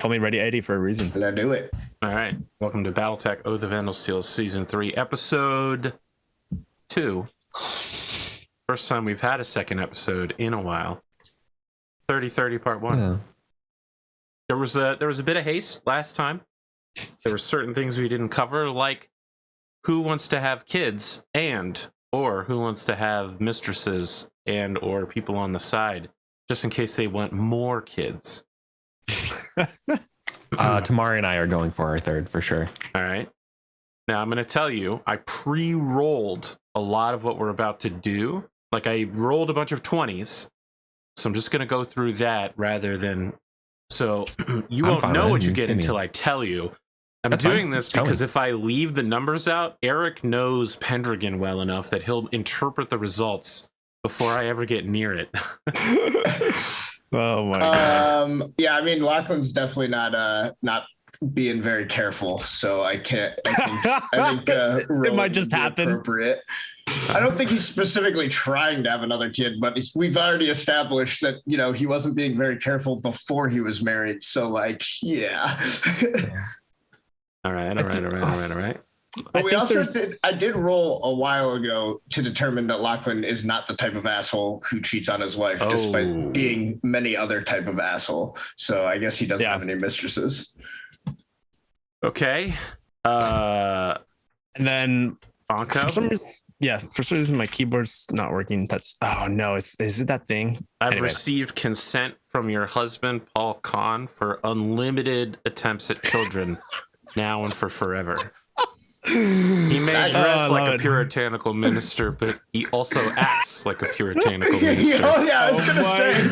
Call me Ready 80 for a reason. Let's do it. All right. Welcome to Battletech Oath of Endosteel Season 3, Episode 2. First time we've had a second episode in a while. 3030 Part 1. Yeah. There was a bit of haste last time. There were certain things we didn't cover, like who wants to have kids or who wants to have mistresses or people on the side, just in case they want more kids. Tamari and I are going for our third for sure. All right. Now I'm going to tell you, I pre-rolled a lot of what we're about to do. Like I rolled a bunch of 20s. So I'm just going to go through that rather than... So you won't know what you get until I tell you. I'm doing this because if I leave the numbers out, Eric knows Pendragon well enough that he'll interpret the results before I ever get near it. Oh my god. Yeah, I mean Lachlan's definitely not being very careful, so I think it might just happen. Appropriate. I don't think he's specifically trying to have another kid, but we've already established that, you know, he wasn't being very careful before he was married. So like, yeah. All right. But I did roll a while ago to determine that Lachlan is not the type of asshole who cheats on his wife, despite being many other type of asshole. So I guess he doesn't have any mistresses. Okay. And then Anko? For some reason my keyboard's not working. Is it that thing? I've received consent from your husband, Paul Kahn, for unlimited attempts at children now and for forever. He may dress like a puritanical minister, but he also acts like a puritanical minister. I was gonna say.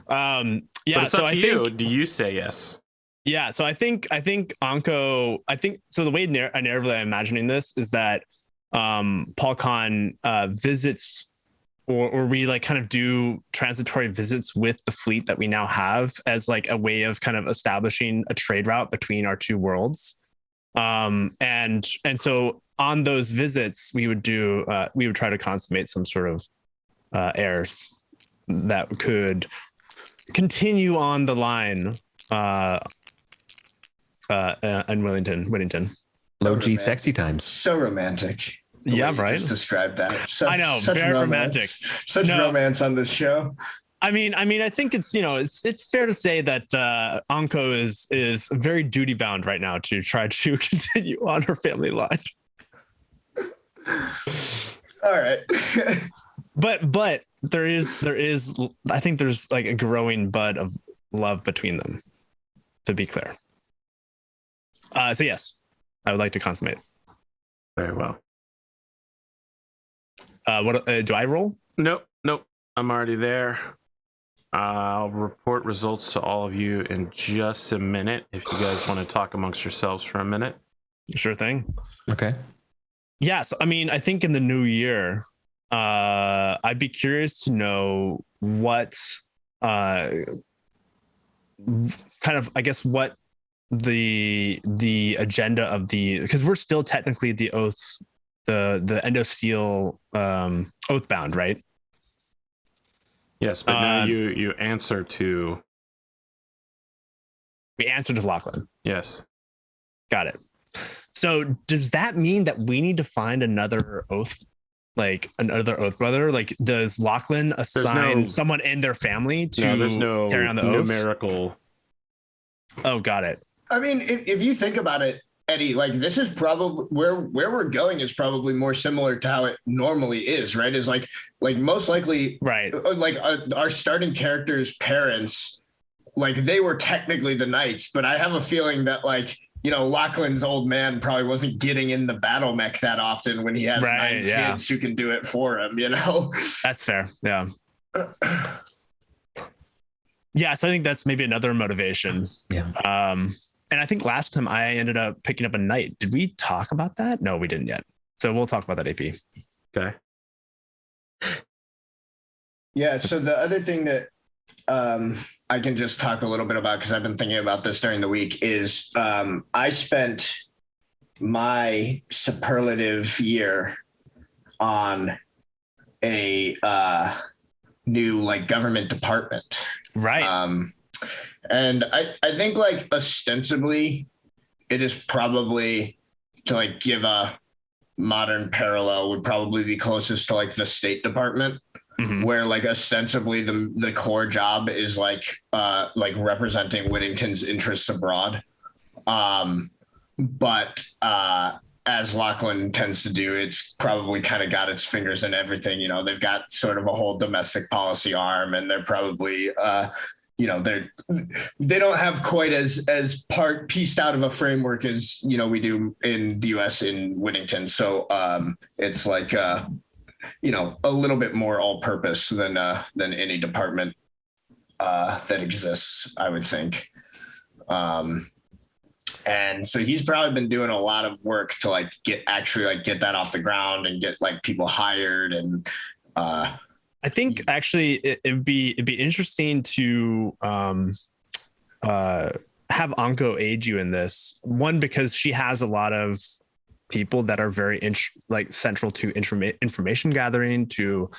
But it's up to you. Do you say yes? Yeah, so I think Anko. So the way narratively I'm imagining this is that Paul Kahn visits, or we like kind of do transitory visits with the fleet that we now have as like a way of kind of establishing a trade route between our two worlds. And so on those visits we would try to consummate some sort of heirs that could continue on the line in Whittington. Low G sexy times. So romantic. Yeah, right. Just described that. I know, very romantic. Such romance on this show. I mean, I think it's, you know, it's fair to say that Anko is very duty bound right now to try to continue on her family line. All right. but there is I think there's like a growing bud of love between them, to be clear. So yes, I would like to consummate. Very well. What do I roll? Nope. I'm already there. I'll report results to all of you in just a minute if you guys want to talk amongst yourselves for a minute. Sure thing. Okay. Yes, I mean, I think in the new year, I'd be curious to know what kind of, I guess, what the agenda of because we're still technically the oath, the Endosteel oathbound, right? Yes, but now you answer to... We answer to Lachlan. Yes. Got it. So does that mean that we need to find another oath, like another oath brother? Like, does Lachlan assign someone in their family to carry on the oath? Numerical. Oh, got it. I mean, if you think about it, Eddie, like this is probably where we're going is probably more similar to how it normally is, right? Is like most likely, right? Like our starting characters' parents, like they were technically the knights, but I have a feeling that like, you know, Lachlan's old man probably wasn't getting in the Battlemech that often when he has 9 kids who can do it for him, you know? That's fair. Yeah. Yeah. So I think that's maybe another motivation. Yeah. And I think last time I ended up picking up a knight. Did we talk about that? No, we didn't yet. So we'll talk about that AP. Okay. Yeah. So the other thing that I can just talk a little bit about, because I've been thinking about this during the week, is I spent my superlative year on a new like government department. Right. And I think like ostensibly it is probably, to like give a modern parallel, would probably be closest to like the State Department, where like ostensibly the core job is like representing Whittington's interests abroad. But as Lachlan tends to do, it's probably kind of got its fingers in everything. You know, they've got sort of a whole domestic policy arm, and they're probably they don't have quite as pieced out of a framework as, you know, we do in the US in Whittington. So it's like a little bit more all purpose than any department that exists, I would think. And so he's probably been doing a lot of work to like get that off the ground and get like people hired. And I think actually it'd be interesting to have Anko aid you in this one, because she has a lot of people that are very central to information gathering, to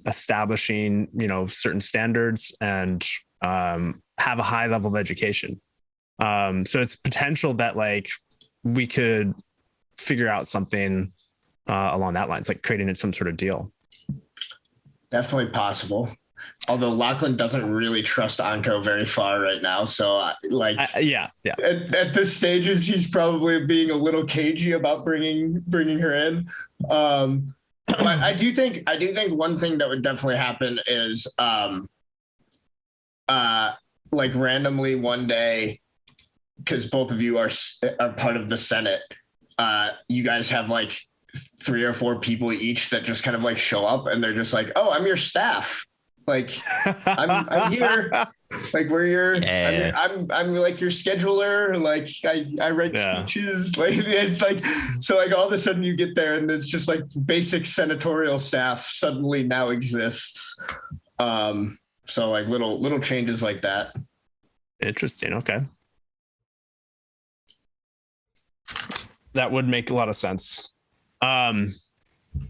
establishing, you know, certain standards, and have a high level of education. So it's potential that like we could figure out something along that lines, like creating some sort of deal. Definitely possible. Although Lachlan doesn't really trust Anko very far right now. So at this stages, he's probably being a little cagey about bringing her in. But I do think one thing that would definitely happen is like randomly one day, because both of you are part of the Senate, you guys have like 3 or 4 people each that just kind of like show up, and they're just like, "Oh, I'm your staff. Like, I'm here. Like, we're your. Yeah. I'm like your scheduler. Like, I write speeches. Like, it's like, so like all of a sudden you get there, and it's just like basic senatorial staff suddenly now exists. So like little changes like that. Interesting. Okay. That would make a lot of sense. How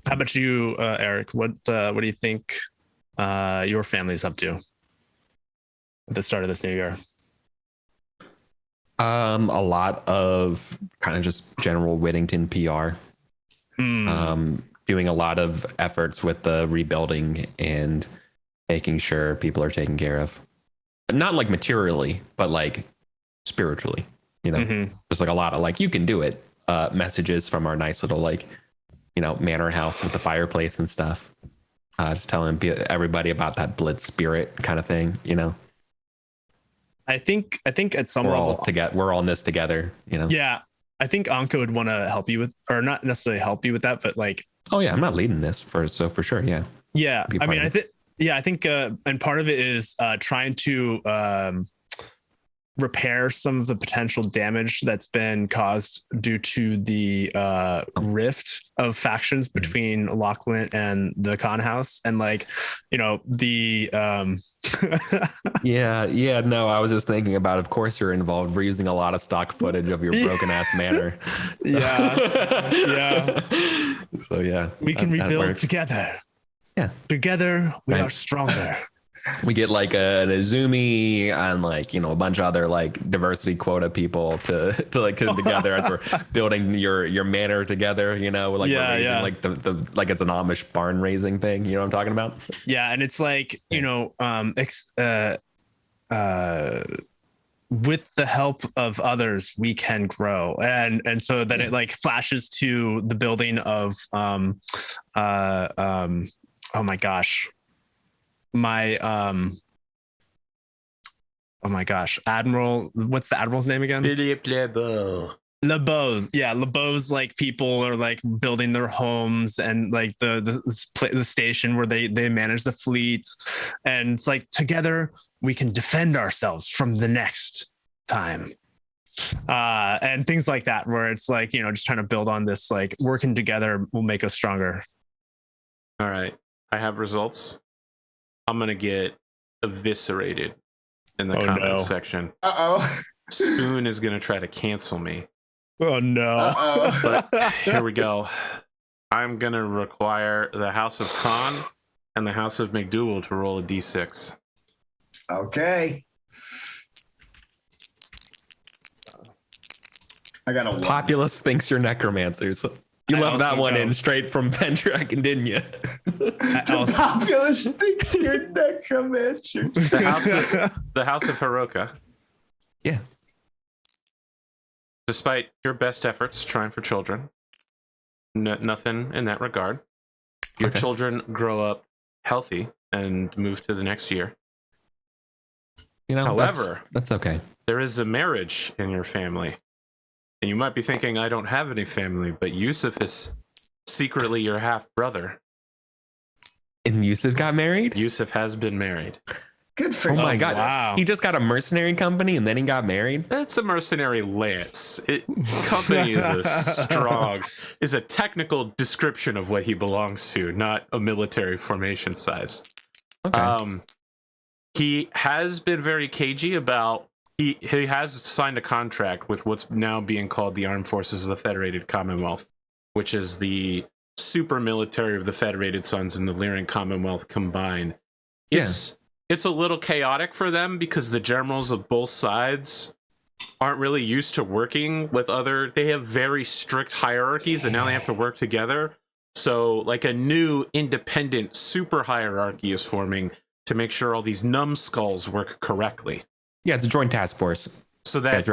about you, Eric? What do you think your family's up to at the start of this new year? A lot of kind of just general Whittington PR. Doing a lot of efforts with the rebuilding and making sure people are taken care of. Not like materially, but like spiritually, you know. There's like a lot of like, you can do it. Messages from our nice little like, you know, manor house with the fireplace and stuff. Just telling everybody about that blitz spirit kind of thing, you know. I think at some level we're all in this together, you know. Yeah, I think Anko would want to help you with, or not necessarily help you with that, but like, oh yeah, I'm not leading this for sure. Yeah. I mean, I think and part of it is trying to repair some of the potential damage that's been caused due to the rift of factions between Lachlan and the Khan House, and like, you know, the no, I was just thinking about, of course you're involved. We're using a lot of stock footage of your broken ass manor. So yeah, we can rebuild together. Yeah, together we are stronger. We get like an Izumi and like, you know, a bunch of other like diversity quota people to like come together as we're building your manor together, you know, like we're raising like the like it's an Amish barn raising thing, you know what I'm talking about? Yeah, and it's like, you know, with the help of others we can grow, and so then it like flashes to the building of oh my gosh. Admiral, what's the admiral's name again? Philippe Lebeau. Yeah, Lebeau's like people are like building their homes, and like the station where they manage the fleets, and it's like together we can defend ourselves from the next time, and things like that, where it's like, you know, just trying to build on this, like working together will make us stronger. All right, I have results. I'm gonna get eviscerated in the comments section. Spoon is gonna try to cancel me. Oh no. But here we go. I'm gonna require the House of Khan and the House of McDougal to roll a d6. Okay. I got a 1. Populace thinks you're necromancers. You left that one in straight from Pendragon, didn't you? The populace thinks you're necromancers. The House of Hiroka. Yeah. Despite your best efforts trying for children, nothing in that regard. Your children grow up healthy and move to the next year. You know, however, that's okay. There is a marriage in your family. And you might be thinking, I don't have any family, but Yusuf is secretly your half-brother. And Yusuf got married? Yusuf has been married. Good for Oh you. my God. Wow. He just got a mercenary company and then he got married? That's a mercenary lance. Company is a technical description of what he belongs to, not a military formation size. Okay. He has been very cagey about he has signed a contract with what's now being called the Armed Forces of the Federated Commonwealth, which is the super military of the Federated Sons and the Lyran Commonwealth combined. It's a little chaotic for them because the generals of both sides aren't really used to working with they have very strict hierarchies and now they have to work together. So like a new independent super hierarchy is forming to make sure all these numbskulls work correctly. Yeah, it's a joint task force. So that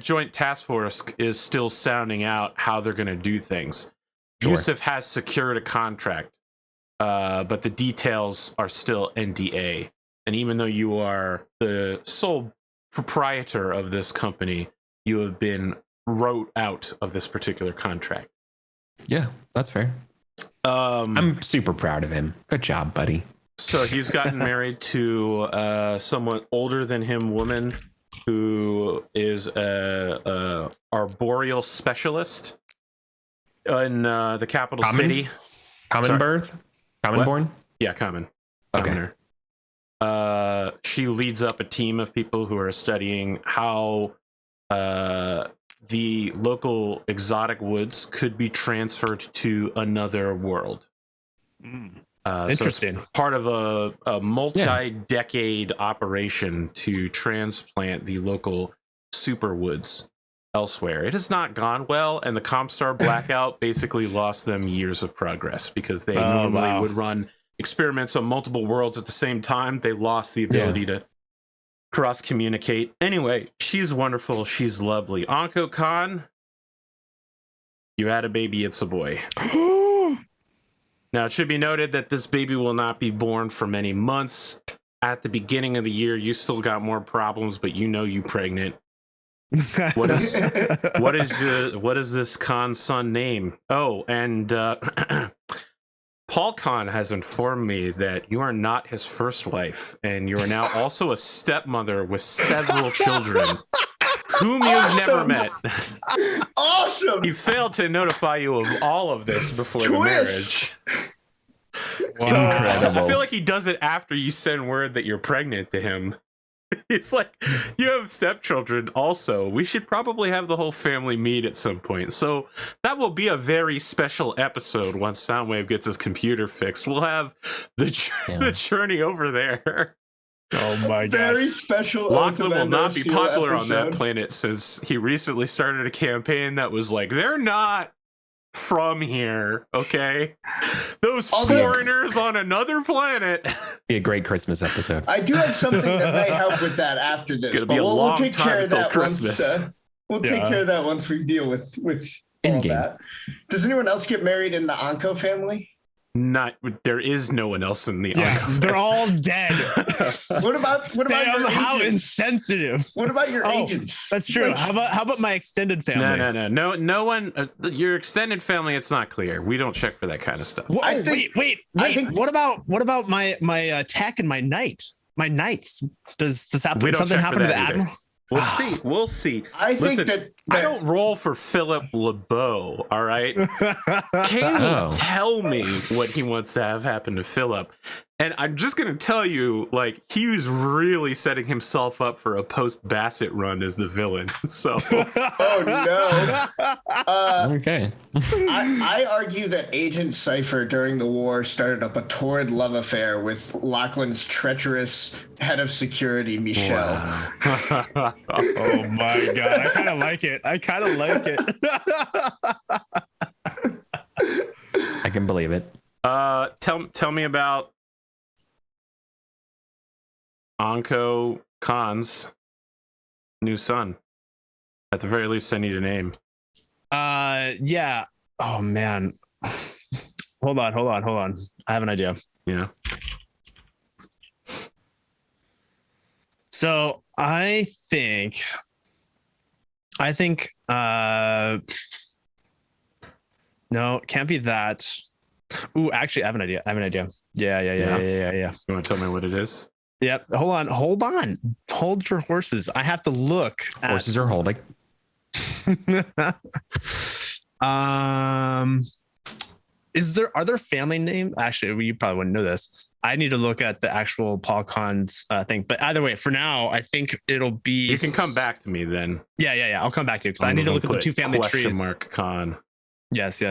joint task force is still sounding out how they're going to do things. Sure. Yusuf has secured a contract, but the details are still NDA. And even though you are the sole proprietor of this company, you have been wrote out of this particular contract. Yeah, that's fair. I'm super proud of him. Good job, buddy. So he's gotten married to somewhat older than him woman who is a arboreal specialist in the capital city. Common birth? Common born? Yeah, common. Okay. Commoner. She leads up a team of people who are studying how the local exotic woods could be transferred to another world. Interesting. So it's part of a multi-decade operation to transplant the local superwoods elsewhere. It has not gone well, and the Comstar blackout basically lost them years of progress because they normally would run experiments on multiple worlds at the same time. They lost the ability to cross-communicate. Anyway, she's wonderful. She's lovely. Anko Khan, you had a baby. It's a boy. Now, it should be noted that this baby will not be born for many months. At the beginning of the year, you still got more problems, but you know you pregnant. What is this Khan's son name? Oh, and Paul Khan has informed me that you are not his first wife, and you are now also a stepmother with several children whom you've never met. Awesome. He failed to notify you of all of this before the marriage. So Incredible. I feel like he does it after you send word that you're pregnant to him. It's like, you have stepchildren also. We should probably have the whole family meet at some point. So that will be a very special episode once Soundwave gets his computer fixed. We'll have the journey over there. Oh my god. Very special. Lachlan will not be popular episode on that planet since he recently started a campaign that was like, they're not from here, okay? Those foreigners on another planet. Be a great Christmas episode. I do have something that may help with that after this. Gonna be a long take time care of until that Christmas. We'll take care of that once we deal with all that. Does anyone else get married in the Anko family? There is no one else in the they're all dead. What about your how agents? insensitive. What about your agents? That's true. Like, how about my extended family? No one. Your extended family, it's not clear. We don't check for that kind of stuff. Whoa, wait. What about my tech and my knight? My knights. Does something happen to the admiral? We'll see. Listen, think that I don't roll for Philip LeBeau, all right? Kane will tell me what he wants to have happen to Philip. And I'm just gonna tell you, like, he was really setting himself up for a post-Bassett run as the villain. So, Oh no. Okay. I argue that Agent Cypher during the war started up a torrid love affair with Lachlan's treacherous head of security, Michelle. wow. Oh my god, I kind of like it. I kind of like it. I can believe it. Tell me about Anko Khan's new son. At the very least, I need a name. Yeah. Oh man. Hold on. I have an idea. Yeah. So I think no, it can't be that. Ooh, actually I have an idea. Yeah. You want to tell me what it is? Yep. Hold on. Hold your horses. I have to look. Horses are holding. Are there family names? Actually, you probably wouldn't know this. I need to look at the actual Paul Khan's thing. But either way, for now, I think it'll be. You can come back to me then. Yeah. I'll come back to you because I need to look at the two family trees. Question mark Khan. Yes. I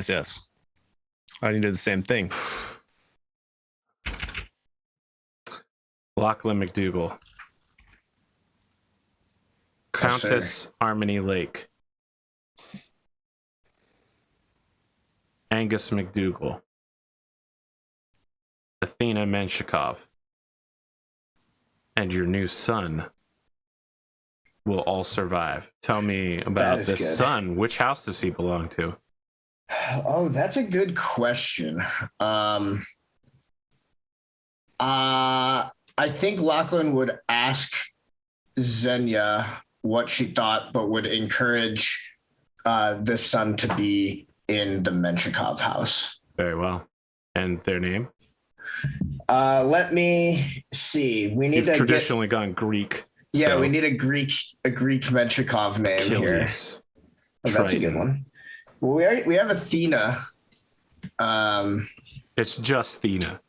need to do the same thing. Lachlan McDougal. Countess Harmony Lake. Angus McDougal. Athena Menshikov. And your new son will all survive. Tell me about this son. Which house does he belong to? Oh, that's a good question. I think Lachlan would ask Xenia what she thought, but would encourage the son to be in the Menshikov house. Very well. And their name? Let me see. We need You've traditionally gone Greek. Yeah, so we need a Greek Menshikov name Achilles, here. Oh, that's a good one. Well, we have Athena. It's just Thena.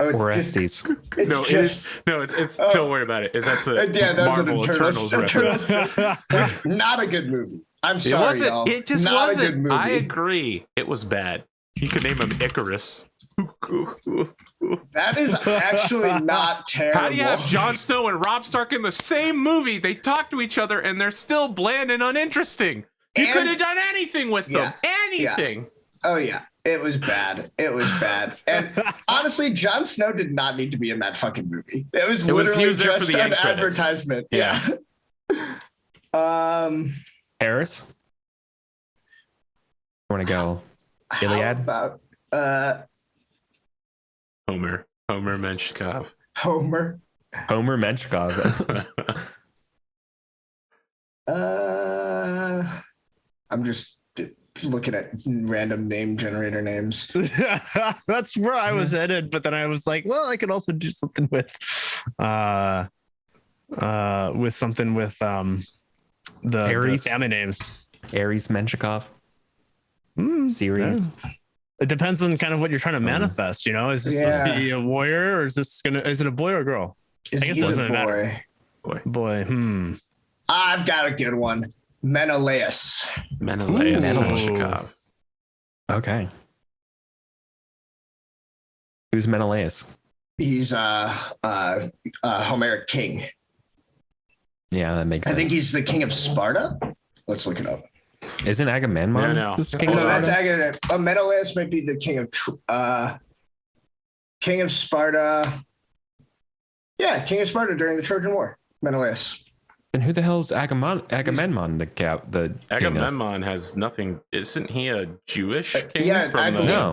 Oh, Orestes. It's don't worry about it. That's a Marvel Eternals reference. Not a good movie. I'm sorry, y'all. It just Not wasn't. a good movie. I agree. It was bad. You could name him Icarus. That is actually not terrible. How do you have Jon Snow and Robb Stark in the same movie? They talk to each other and they're still bland and uninteresting. You could have done anything with them. Anything. Yeah. Oh, yeah. It was bad. And honestly, Jon Snow did not need to be in that fucking movie. It was literally just an advertisement. Yeah. Harris? You want to go Iliad? How about Homer Menshikov. Homer Menshikov. I'm just looking at random name generator names. That's where I was headed, but then I was like, well, I could also do something with the family names. Ares Menshikov. Series. It depends on kind of what you're trying to manifest, you know? Is this supposed to be a warrior, or is it a boy or a girl? I guess it doesn't matter. Boy. I've got a good one. Menelaus Menshikov. Okay. Who's Menelaus? He's Homeric king. Yeah, that makes sense. I think he's the king of Sparta. Let's look it up. Isn't Agamemnon? No. King of that's Agamemnon. Menelaus might be the king of Sparta. Yeah, king of Sparta during the Trojan War. Menelaus. And who the hell is Agamemnon? The Agamemnon has nothing. Isn't he a Jewish king? I believe. No,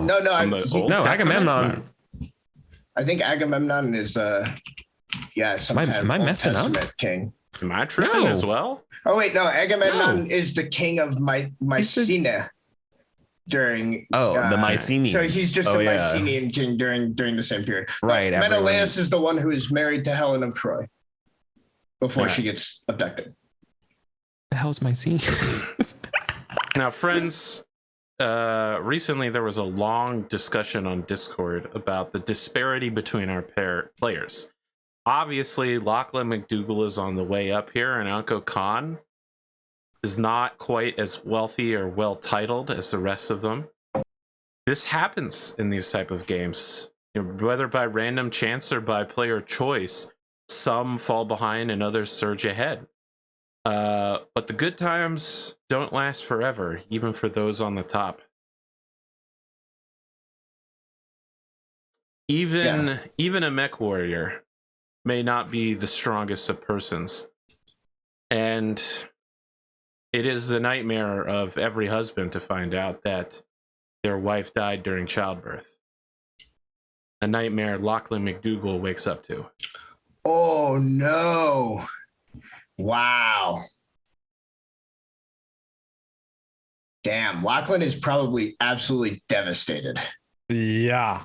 Agamemnon. I think Agamemnon is some kind of Old Testament king. Am I tripping as well? Oh wait, no. Agamemnon is the king of Mycenae during. The Mycenaeans. So he's just a Mycenaean king during the same period. Right. Menelaus is the one who is married to Helen of Troy before she gets abducted. The hell's Mycenaeans? Now, friends, recently there was a long discussion on Discord about the disparity between our players. Obviously, Lachlan McDougal is on the way up here, and Uncle Khan is not quite as wealthy or well titled as the rest of them. This happens in these type of games, whether by random chance or by player choice. Some fall behind and others surge ahead. But the good times don't last forever, even for those on the top. Even a Mechwarrior may not be the strongest of persons. And it is the nightmare of every husband to find out that their wife died during childbirth. A nightmare Lachlan McDougal wakes up to. Oh, no. Wow. Damn, Lachlan is probably absolutely devastated. Yeah.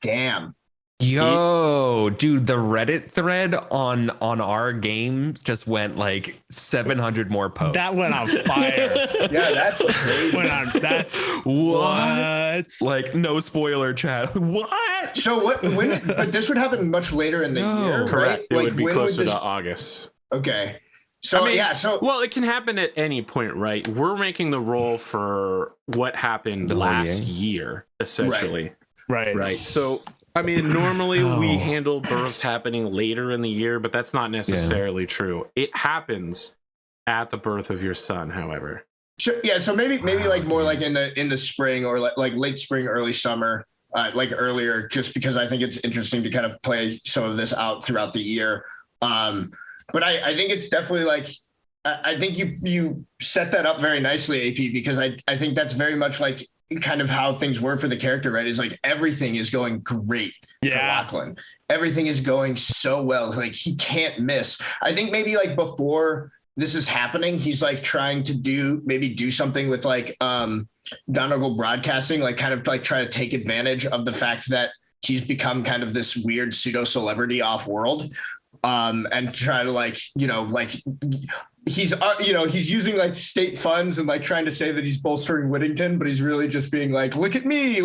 Damn. Yo, dude, the Reddit thread on our game just went like 700 more posts. That went on fire. Yeah, that's crazy. That's what? Like, no spoiler, chat. What? So but this would happen much later in the year, Correct. right? It would be when closer this... to August. Okay. So, I mean, well, it can happen at any point, right? We're making the roll for what happened last year, essentially. Right. So, I mean, normally we handle births happening later in the year, but that's not necessarily true. It happens at the birth of your son, however. Sure, yeah, so maybe like more like in the spring or like late spring, early summer, like earlier, just because I think it's interesting to kind of play some of this out throughout the year. But I think it's definitely like, I think you set that up very nicely, AP, because I think that's very much like kind of how things were for the character, right? Is like everything is going great for Lachlan. Everything is going so well. Like he can't miss. I think maybe like before this is happening, he's like trying to do something with like Donegal Broadcasting, like kind of like try to take advantage of the fact that he's become kind of this weird pseudo celebrity off world. And try to like, he's using like state funds and like trying to say that he's bolstering Whittington, but he's really just being like, look at me.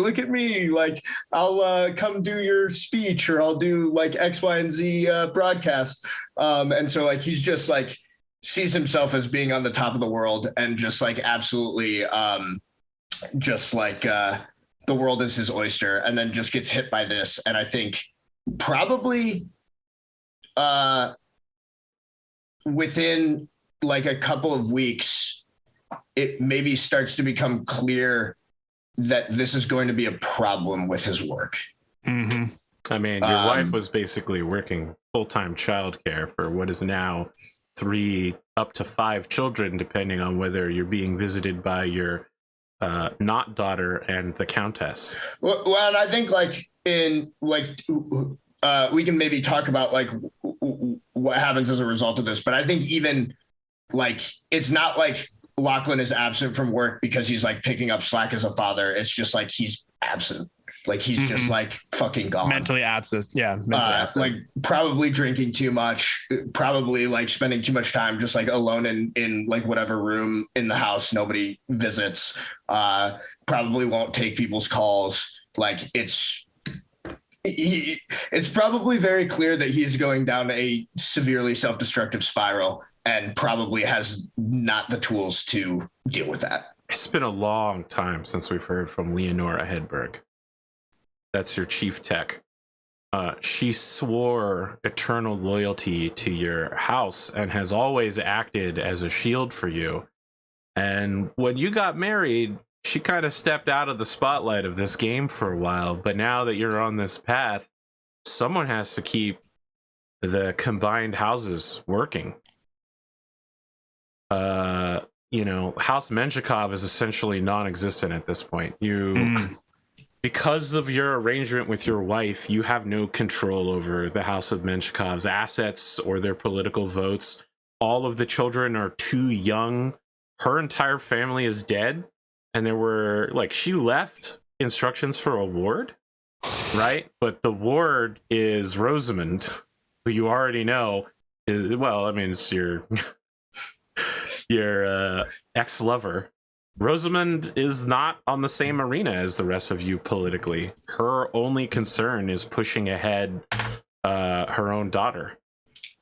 Like I'll come do your speech, or I'll do like X, Y, and Z broadcast. And so like, he's just like sees himself as being on the top of the world and just like absolutely just like the world is his oyster, and then just gets hit by this. And I think probably within like a couple of weeks, it maybe starts to become clear that this is going to be a problem with his work. Mm-hmm. I mean, your wife was basically working full-time childcare for what is now 3 up to 5 children, depending on whether you're being visited by your not daughter and the countess. Well, and I think like in like we can maybe talk about like what happens as a result of this, but I think even like it's not like Lachlan is absent from work because he's like picking up slack as a father. It's just like he's absent. Like he's just like fucking gone. Mentally absent. Yeah. Mentally absent. Like probably drinking too much, probably like spending too much time just like alone in like whatever room in the house nobody visits. Probably won't take people's calls. Like it's probably very clear that he's going down a severely self-destructive spiral and probably has not the tools to deal with that. It's been a long time since we've heard from Leonora Hedberg. That's your chief tech. She swore eternal loyalty to your house and has always acted as a shield for you. And when you got married, she kind of stepped out of the spotlight of this game for a while. But now that you're on this path, someone has to keep the combined houses working. House Menshikov is essentially non-existent at this point. Because of your arrangement with your wife, you have no control over the House of Menshikov's assets or their political votes. All of the children are too young. Her entire family is dead. And there were, like, she left instructions for a ward, right? But the ward is Rosamund, who you already know is, well, I mean, it's your your ex-lover, Rosamund is not on the same arena as the rest of you politically. Her only concern is pushing ahead her own daughter.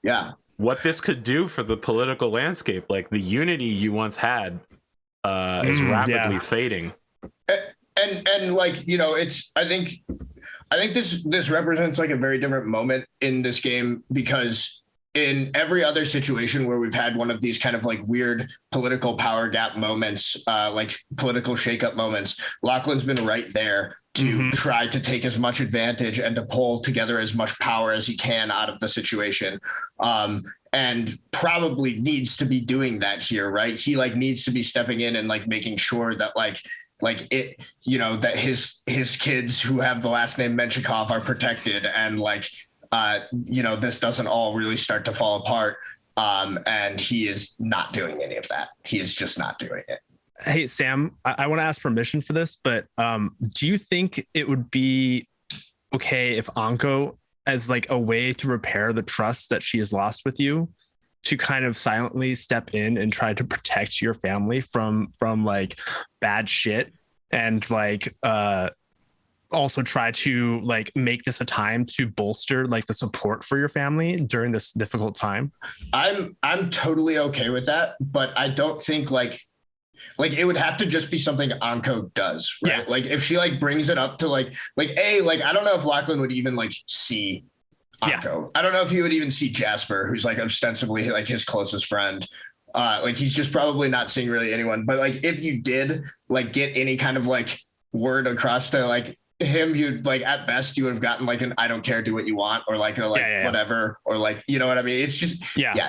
Yeah. What this could do for the political landscape, like the unity you once had, is rapidly fading. And like, you know, I think this represents like a very different moment in this game, because in every other situation where we've had one of these kind of like weird political power gap moments, like political shakeup moments, Lachlan's been right there to try to take as much advantage and to pull together as much power as he can out of the situation. And probably needs to be doing that here, right? He like needs to be stepping in and like making sure that like it, you know, that his kids who have the last name Menchikov are protected, and like, you know, this doesn't all really start to fall apart. And he is not doing any of that. He is just not doing it. Hey, Sam, I want to ask permission for this, but do you think it would be okay if Anko, as like a way to repair the trust that she has lost with you, to kind of silently step in and try to protect your family from like bad shit, and like also try to like make this a time to bolster like the support for your family during this difficult time? I'm totally okay with that, but I don't think like it would have to just be something Anko does, right? Yeah. Like if she like brings it up to like I don't know if Lachlan would even like see Anko. Yeah. I don't know if he would even see Jasper, who's like ostensibly like his closest friend. Like he's just probably not seeing really anyone. But like if you did like get any kind of like word across to like him, you'd like at best you would have gotten like an "I don't care, do what you want," or like a whatever, or like, you know what I mean? It's just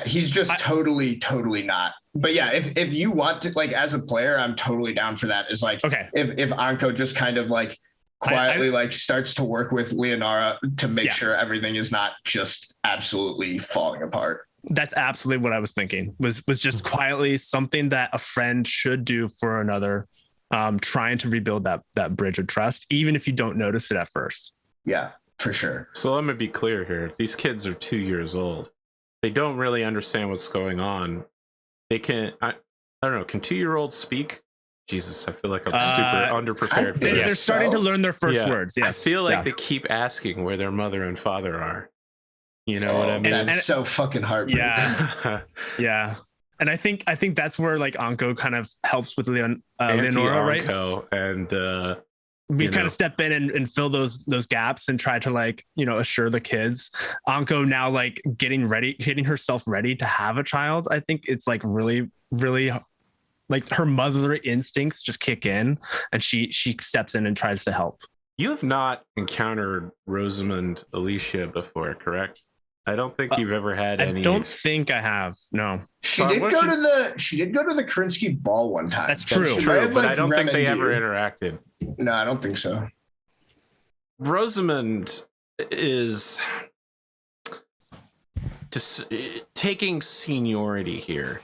he's just totally not. But yeah, if you want to, like as a player, I'm totally down for that. Is like, okay, if Anko just kind of like quietly like starts to work with Leonara to make sure everything is not just absolutely falling apart. That's absolutely what I was thinking, was just quietly something that a friend should do for another, trying to rebuild that bridge of trust, even if you don't notice it at first. Yeah, for sure. So let me be clear here. These kids are 2 years old. They don't really understand what's going on. They can, I don't know, can 2-year-olds speak? Jesus, I feel like I'm super underprepared for this. They're starting to learn their first words. Yes. I feel like they keep asking where their mother and father are. You know what I mean? That's so fucking heartbreaking. Yeah. Yeah. And I think that's where like Anko kind of helps with Leonora, right? And we kind of step in and fill those gaps and try to like, you know, assure the kids. Anko now like getting herself ready to have a child. I think it's like really, really like her mother instincts just kick in, and she steps in and tries to help. You have not encountered Rosamund Alicia before, correct? I don't think you've ever had any. I don't think I have. No. She did go to the Krinsky ball one time. That's true. But I don't think they ever interacted. No, I don't think so. Rosamund is just taking seniority here.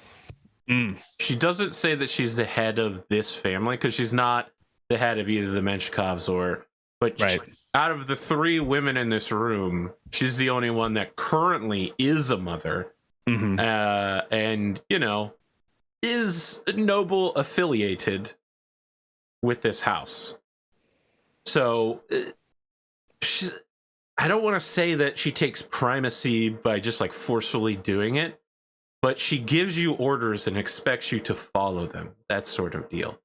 She doesn't say that she's the head of this family, because she's not the head of either the Menchikovs but right. Out of the 3 women in this room, she's the only one that currently is a mother, and you know, is noble affiliated with this house. So I don't want to say that she takes primacy by just like forcefully doing it, but she gives you orders and expects you to follow them. That sort of deal.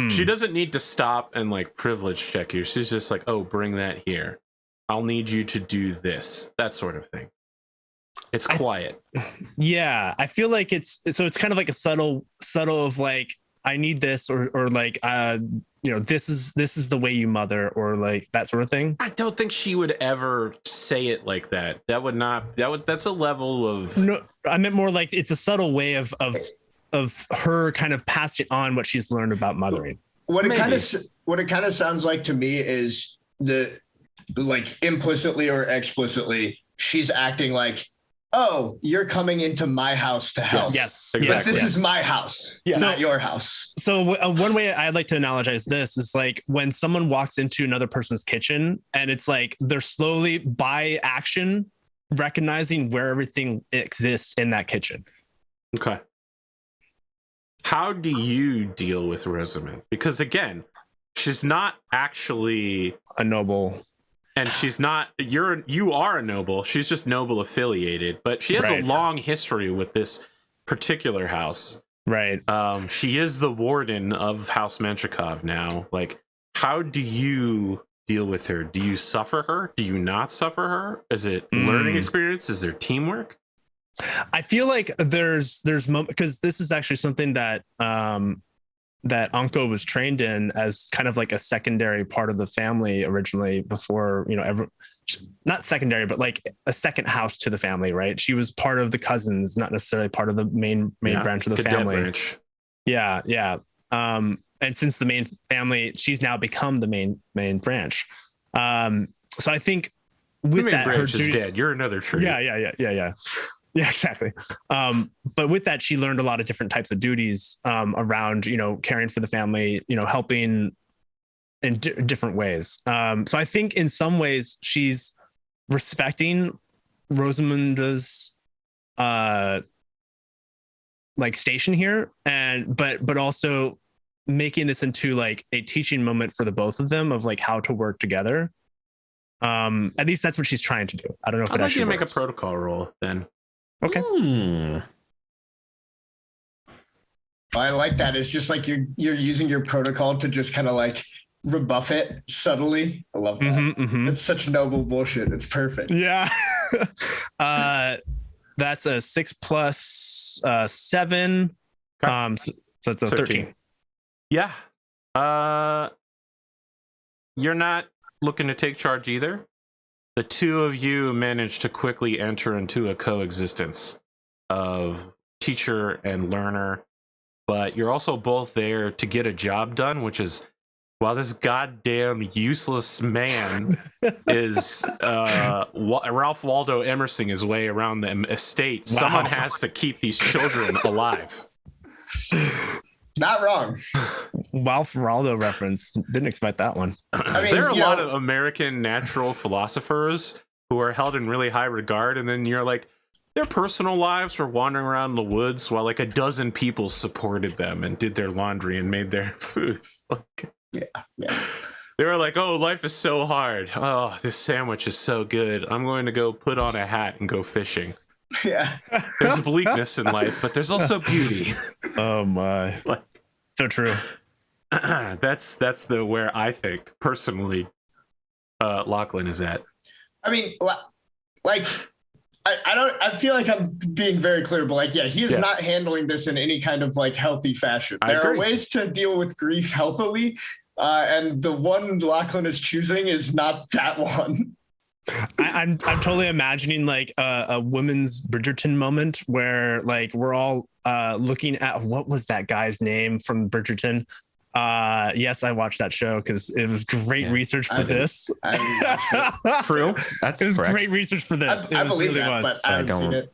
She doesn't need to stop and like privilege check you. She's just like, oh, bring that here. I'll need you to do this. That sort of thing. It's quiet. Yeah, I feel like it's kind of like a subtle of like, I need this, or like, you know, this is the way you mother, or like that sort of thing. I don't think she would ever say it like that. That's a level of. No, I meant more like it's a subtle way of her kind of passing on what she's learned about mothering. What it kind of sounds like to me is like implicitly or explicitly, she's acting like, oh, you're coming into my house to help. Yes, exactly. This is my house, not your house. So one way I'd like to analogize this is like when someone walks into another person's kitchen, and it's like they're slowly by action recognizing where everything exists in that kitchen. Okay. how do you deal with Rosamund? Because again, she's not actually a noble, and she's not. You are a noble. She's just noble affiliated, but she has a long history with this particular house. Right. She is the warden of House Menshikov now. Like, how do you deal with her? Do you suffer her? Do you not suffer her? Is it learning experience? Is there teamwork? I feel like there's because this is actually something that that Anko was trained in as kind of like a secondary part of the family originally, before, you know, not secondary, but like a second house to the family, right? She was part of the cousins, not necessarily part of the main branch of the family. Branch. Yeah. And since the main family, she's now become the main branch. So I think with that, her branch is dead. You're another tree. Yeah, exactly. But with that, she learned a lot of different types of duties around, you know, caring for the family, you know, helping in different ways. So I think in some ways she's respecting Rosamunda's like station here, but also making this into like a teaching moment for the both of them of like how to work together. At least that's what she's trying to do. I don't know if I'd it like actually you to make works. a protocol roll then. Okay. I like that. It's just like you're using your protocol to just kind of like rebuff it subtly. I love that. It's such noble bullshit. It's perfect. Yeah. That's a 6 plus 7. Okay. So that's a 13. Yeah. You're not looking to take charge either. The two of you managed to quickly enter into a coexistence of teacher and learner, but you're also both there to get a job done, which is, while this goddamn useless man is Ralph Waldo Emerson his way around the estate, someone has to keep these children alive. Not wrong. Ralph Waldo reference. Didn't expect that one. I mean, there are a lot of American natural philosophers who are held in really high regard, and then you're like, their personal lives were wandering around the woods while like a dozen people supported them and did their laundry and made their food. Yeah. They were like, oh, life is so hard. Oh, this sandwich is so good. I'm going to go put on a hat and go fishing. Yeah. There's bleakness in life, but there's also beauty. Oh my. Like, so true. That's the where I think personally Lachlan is at. I mean, like I feel like I'm being very clear, but like, yeah, he is not handling this in any kind of like healthy fashion. There are ways to deal with grief healthily, and the one Lachlan is choosing is not that one. I'm totally imagining like a women's Bridgerton moment where like we're all looking at, what was that guy's name from Bridgerton? Yes, I watched that show because it was great research for this. True. That's it was correct. great research for this. I believe that, but I haven't seen it.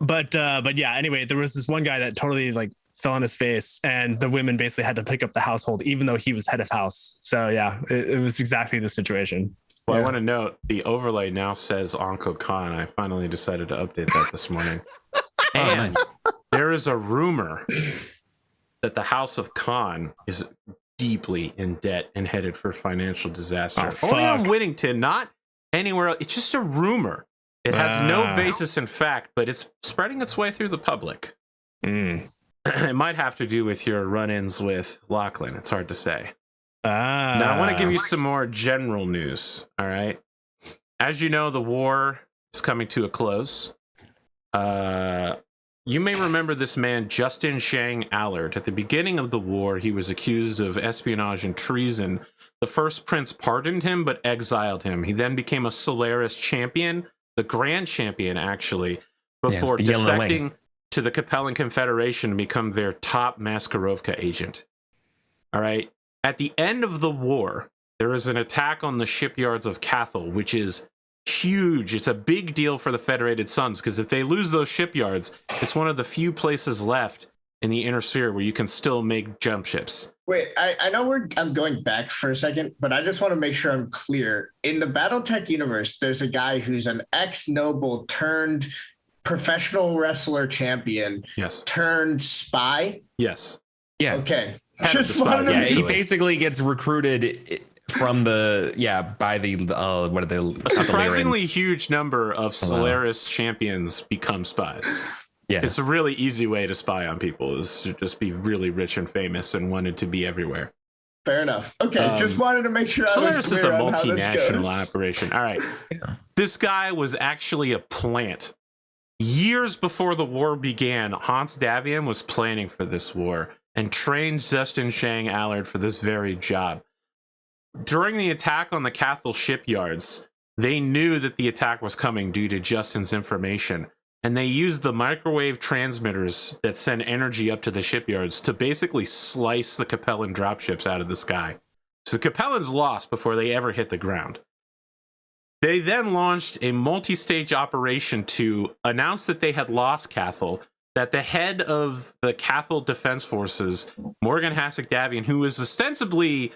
But yeah, anyway, there was this one guy that totally like fell on his face, and the women basically had to pick up the household even though he was head of house. So yeah, it was exactly the situation. Well, I want to note the overlay now says Anko Khan. I finally decided to update that this morning. And there is a rumor that the House of Khan is deeply in debt and headed for financial disaster. Only on Whittington, not anywhere else. It's just a rumor. It has no basis in fact, but it's spreading its way through the public. It might have to do with your run-ins with Lachlan. It's hard to say. Now, I want to give you some more general news, all right? As you know, the war is coming to a close. You may remember this man, Justin Shang Allard. At the beginning of the war, he was accused of espionage and treason. The first prince pardoned him, but exiled him. He then became a Solaris champion, the Grand Champion, actually, before defecting to the Capellan Confederation to become their top Maskarovka agent. All right? At the end of the war, there is an attack on the shipyards of Cathal, which is huge. It's a big deal for the Federated Sons, because if they lose those shipyards, it's one of the few places left in the Inner Sphere where you can still make jump ships. Wait, I know I'm going back for a second, but I just want to make sure I'm clear. In the Battletech universe, there's a guy who's an ex-noble turned professional wrestler champion Yes. turned spy. Yes. Yeah. Okay. Head of the spies, Yeah, he actually. basically gets recruited from the by the what are they? A surprisingly huge number of Solaris champions become spies. Yeah, It's a really easy way to spy on people, is to just be really rich and famous and wanted to be everywhere. Fair enough. Okay, just wanted to make sure Solaris I was is clear a on how this multinational goes. operation. All right. Yeah. This guy was actually a plant. Years before the war began, Hans Davian was planning for this war and trained Justin Shang Allard for this very job. During the attack on the Cathal shipyards, they knew that the attack was coming due to Justin's information, and they used the microwave transmitters that send energy up to the shipyards to basically slice the Capellan dropships out of the sky. So the Capellans lost before they ever hit the ground. They then launched a multi-stage operation to announce that they had lost Cathal, that the head of the Cathal Defense Forces, Morgan Hassick Davian, who is ostensibly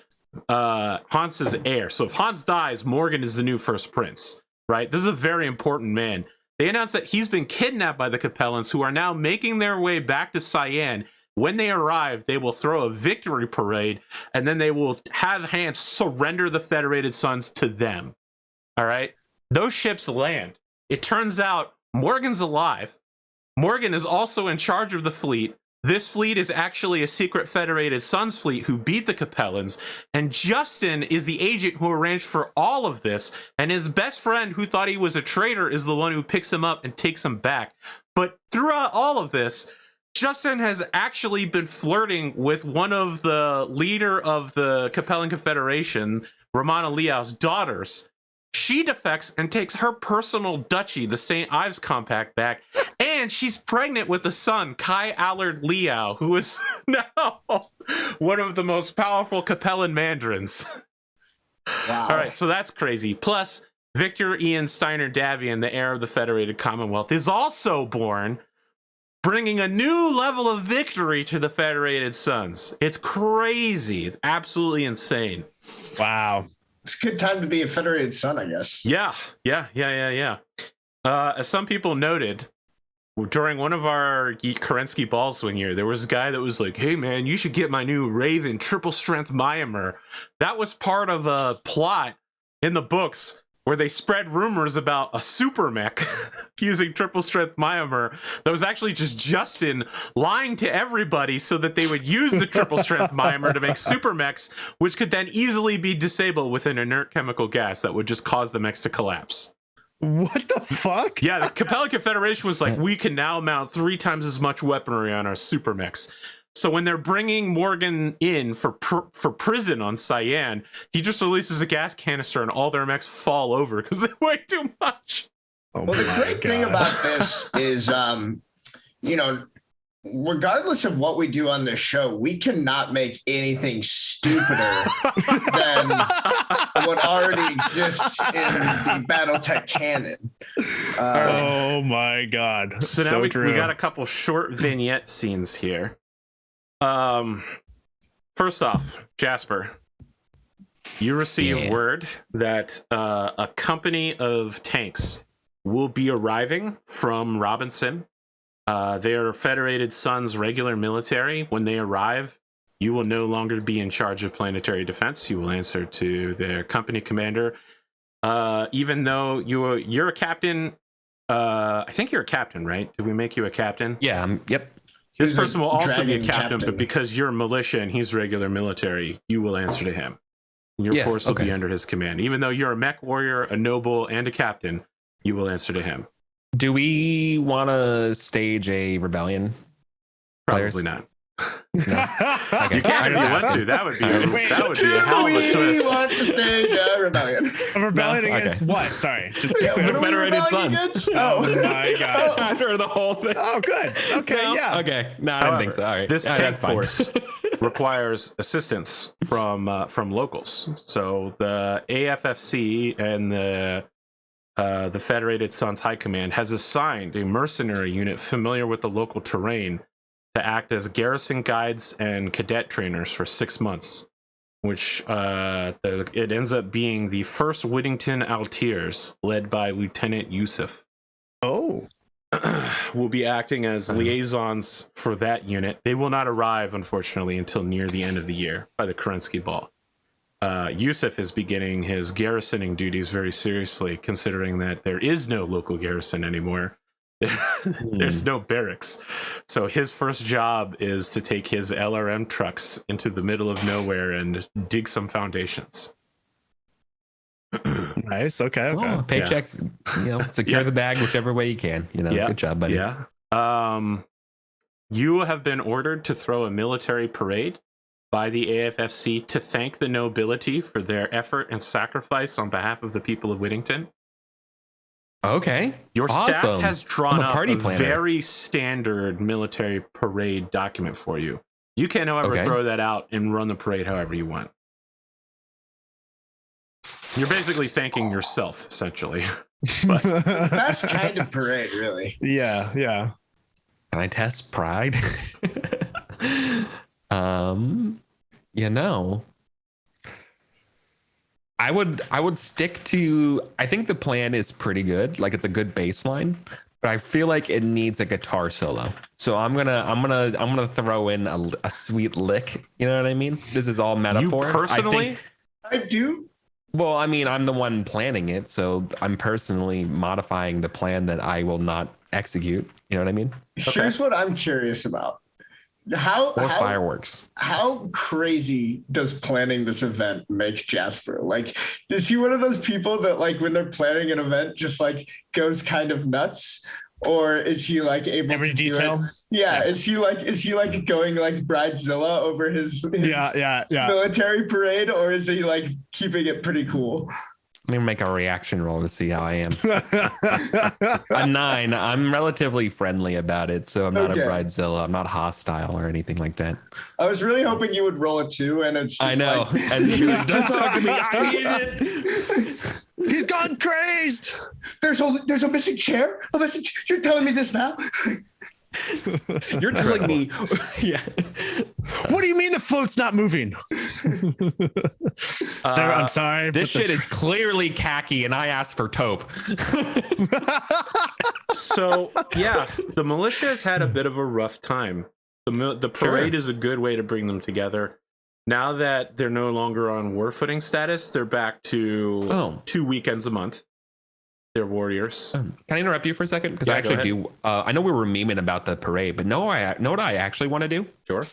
Hans's heir. So if Hans dies, Morgan is the new first prince, right? This is a very important man. They announced that he's been kidnapped by the Capellans, who are now making their way back to Cyan. When they arrive, they will throw a victory parade, and then they will have Hans surrender the Federated Sons to them. All right? Those ships land. It turns out Morgan's alive. Morgan is also in charge of the fleet. This fleet is actually a secret Federated Sons fleet who beat the Capellans, and Justin is the agent who arranged for all of this, and his best friend, who thought he was a traitor, is the one who picks him up and takes him back. But throughout all of this, Justin has actually been flirting with one of the leader of the Capellan Confederation, Romana Liao's daughters. She defects and takes her personal duchy, the St. Ives Compact, back, and she's pregnant with a son, Kai Allard Liao, who is now one of the most powerful Capellan mandarins. Wow. All right, so that's crazy. Plus, Victor Ian Steiner Davian, the heir of the Federated Commonwealth, is also born, bringing a new level of victory to the Federated Sons. It's crazy. It's absolutely insane. Wow. It's a good time to be a Federated Son, I guess. Yeah. As some people noted, during one of our Kerensky balls one year, there was a guy that was like, hey man, you should get my new Raven triple strength Myanmar. That was part of a plot in the books where they spread rumors about a super mech using triple strength Myanmar that was actually just Justin lying to everybody so that they would use the triple strength Myanmar to make super mechs, which could then easily be disabled with an inert chemical gas that would just cause the mechs to collapse. What the fuck? Yeah, the Capellan Confederation was like, we can now mount 3 times as much weaponry on our super mechs. So when they're bringing Morgan in for prison on Cyan, he just releases a gas canister and all their mechs fall over because they weigh too much. Oh Well, the my great thing God. about this is, regardless of what we do on this show, we cannot make anything stupider than what already exists in the Battletech canon. Oh my God. So now we true. got a couple short vignette scenes here. First off, Jasper, you receive word that a company of tanks will be arriving from Robinson. They are Federated Sons regular military. When they arrive, you will no longer be in charge of planetary defense. You will answer to their company commander. Even though you're a captain, I think you're a captain, right? Did we make you a captain? Yeah. Yep. This He's a person will also be a dragon captain, but because you're militia and he's regular military, you will answer to him. Your force will be under his command. Even though you're a Mechwarrior, a noble, and a captain, you will answer to him. Do we want to stage a rebellion? Probably Players? not. No. Okay. You can't if you want to. That would be a hell of a We twist. want to stage a rebellion. A rebellion No? against Okay. what? Sorry. Just Yeah, clear. what are we Federated rebelling Sons. against? Oh Oh, my God. After the whole thing. Oh, good. Okay, No? yeah. Okay. No, I didn't think so. All right. This Yeah, tank that's fine. force requires assistance from locals. So the AFFC and the Federated Sons High Command has assigned a mercenary unit familiar with the local terrain to act as garrison guides and cadet trainers for 6 months, which it ends up being the 1st Whittington Altiers, led by Lieutenant Yusuf. Oh. will be acting as liaisons for that unit. They will not arrive, unfortunately, until near the end of the year by the Kerensky Ball. Yusuf is beginning his garrisoning duties very seriously, considering that there is no local garrison anymore. There's no barracks. So his first job is to take his LRM trucks into the middle of nowhere and dig some foundations. Nice. Okay. Well, paychecks, secure the bag whichever way you can. Good job, buddy. Yeah. You have been ordered to throw a military parade by the AFFC to thank the nobility for their effort and sacrifice on behalf of the people of Whittington. Okay. Your staff Awesome. has drawn up a planner. very standard military parade document for you. You can, however, throw that out and run the parade however you want. You're basically thanking yourself, essentially. That's kind of parade, really. Yeah. Can I test pride? I would stick to. I think the plan is pretty good. Like, it's a good baseline, but I feel like it needs a guitar solo. So I'm gonna throw in a sweet lick. You know what I mean? This is all metaphor. You personally? I do. Well, I mean, I'm the one planning it, so I'm personally modifying the plan that I will not execute. You know what I mean? Here's what I'm curious about. How fireworks. How crazy does planning this event make Jasper? Like, is he one of those people that, like, when they're planning an event, just like goes kind of nuts? Or is he like able every to detail? Do it? Yeah. Is he like going like Bridezilla over his military parade, or is he like keeping it pretty cool? Let me make a reaction roll to see how I am. A 9. I'm relatively friendly about it, so I'm not a Bridezilla. I'm not hostile or anything like that. I was really hoping you would roll a 2, and it's just I know. Like, and he was don't talk to me. I need it. He's gone crazed. There's a missing chair. You're telling me this now? You're telling me. Yeah. What do you mean the float's not moving? Sir, I'm sorry. This shit is clearly khaki, and I asked for taupe. So, yeah, the militia has had a bit of a rough time. The parade is a good way to bring them together. Now that they're no longer on war footing status, they're back to 2 weekends a month. They're warriors. Can I interrupt you for a second? Because I actually do. I know we were memeing about the parade, but know what I actually want to do? Sure.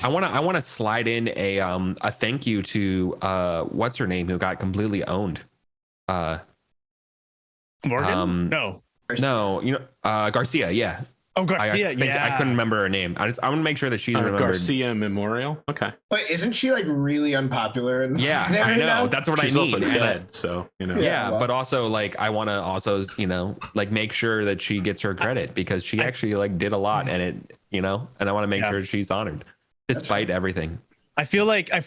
I want to slide in a thank you to what's her name, who got completely owned. Morgan? No, Garcia. Yeah. Oh, Garcia. I couldn't remember her name. I want to make sure that she's remembered. Garcia Memorial. Okay. But isn't she like really unpopular? I know. Now? That's what She's I need. also dead, so Yeah, well. but also like I want to also like make sure that she gets her credit because she actually like did a lot and it and I want to make sure she's honored despite everything. I feel like a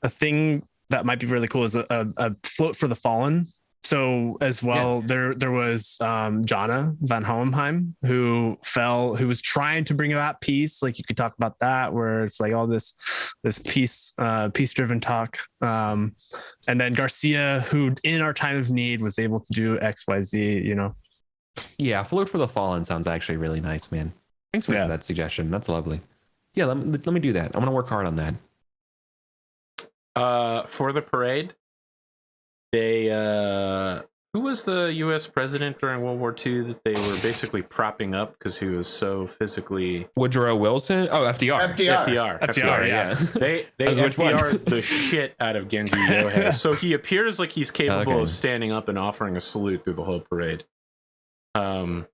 thing that might be really cool is a float for the fallen. So as well, there was Jana van Hohenheim who was trying to bring about peace. Like you could talk about that, where it's like all this peace driven talk. And then Garcia, who in our time of need was able to do XYZ. Yeah, float for the fallen sounds actually really nice, man. Thanks for that suggestion. That's lovely. Yeah, let me do that. I'm gonna work hard on that. For the parade. They who was the U.S. president during World War II that they were basically propping up because he was so physically Woodrow Wilson? Oh, FDR. Yeah. They FDR the shit out of Genji Yohei. So he appears like he's capable of standing up and offering a salute through the whole parade. Even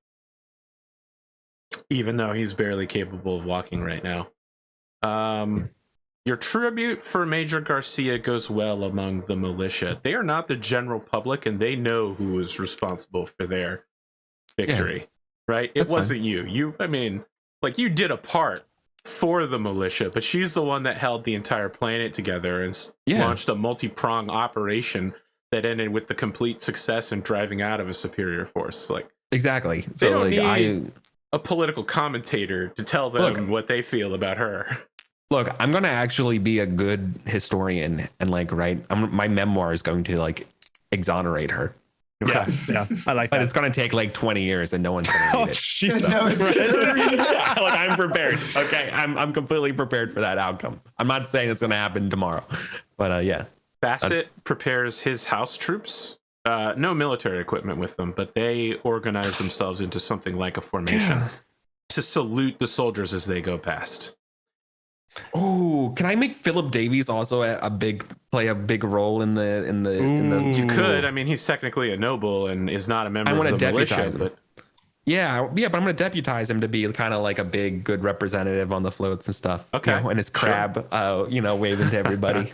though he's barely capable of walking right now. Your tribute for Major Garcia goes well among the militia. They are not the general public, and they know who was responsible for their victory, right? It wasn't you. You did a part for the militia, but she's the one that held the entire planet together and launched a multi-pronged operation that ended with the complete success and driving out of a superior force. Like exactly. They don't need a political commentator to tell them what they feel about her. Look, I'm going to actually be a good historian and my memoir is going to like exonerate her. Yeah, yeah, I like But that. it's gonna take like 20 years, and no one's gonna Oh, read it. Jesus No. Christ. Like, I'm prepared. Okay, I'm completely prepared for that outcome. I'm not saying it's gonna happen tomorrow, but yeah. Bassett prepares his house troops. No military equipment with them, but they organize themselves into something like a formation to salute the soldiers as they go past. Oh, can I make Philip Davies also play a big role in the? You could. I mean, he's technically a noble and is not a member of the militia, but yeah, but I'm going to deputize him to be kind of like a big, good representative on the floats and stuff. Okay, and his crab, waving to everybody.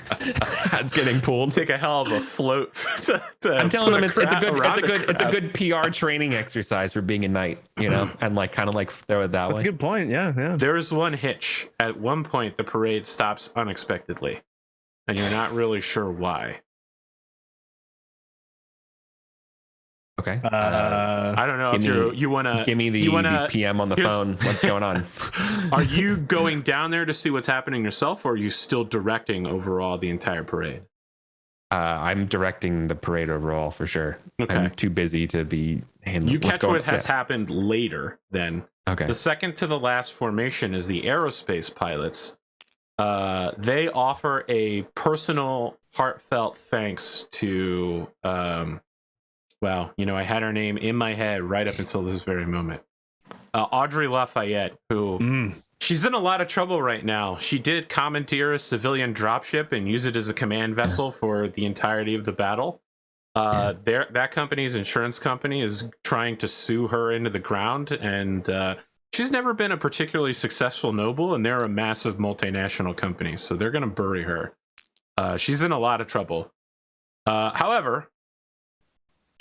It's getting pulled. Take a hell of a float. I'm telling them it's a good PR training exercise for being a knight, and like kind of like throw it that way. That's a good point. Yeah. There is one hitch. At one point, the parade stops unexpectedly, and you're not really sure why. Okay. I don't know if you want to give me the PM on the phone. What's going on? Are you going down there to see what's happening yourself, or are you still directing overall the entire parade? I'm directing the parade overall for sure. Okay. I'm too busy to be handling. You catch what has happened later then. Okay. The second to the last formation is the aerospace pilots. They offer a personal, heartfelt thanks to wow, I had her name in my head right up until this very moment. Audrey Lafayette, who she's in a lot of trouble right now. She did commandeer a civilian dropship and use it as a command vessel for the entirety of the battle. That company's insurance company is trying to sue her into the ground, and she's never been a particularly successful noble, and they're a massive multinational company, so they're going to bury her. She's in a lot of trouble. However,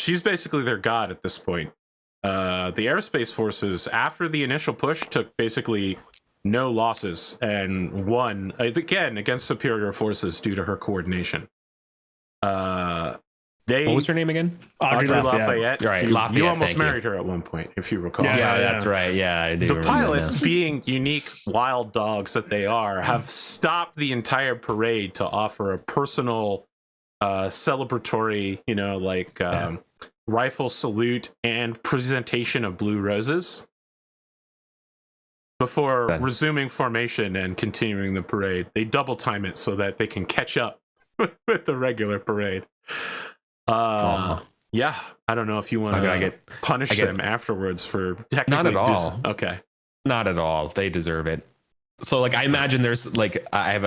she's basically their god at this point. The aerospace forces, after the initial push, took basically no losses and won, again, against superior forces due to her coordination. What was her name again? Audrey Lafayette. Right, you almost married her at one point, if you recall. Yeah, that's right. Yeah, I do. The pilots, being unique wild dogs that they are, have stopped the entire parade to offer a personal celebratory, rifle salute and presentation of blue roses before resuming formation and continuing the parade. They double time it so that they can catch up with the regular parade. Yeah, I don't know if you want to punish them afterwards for technically. Not at all. Okay, not at all. They deserve it. So I imagine there's I have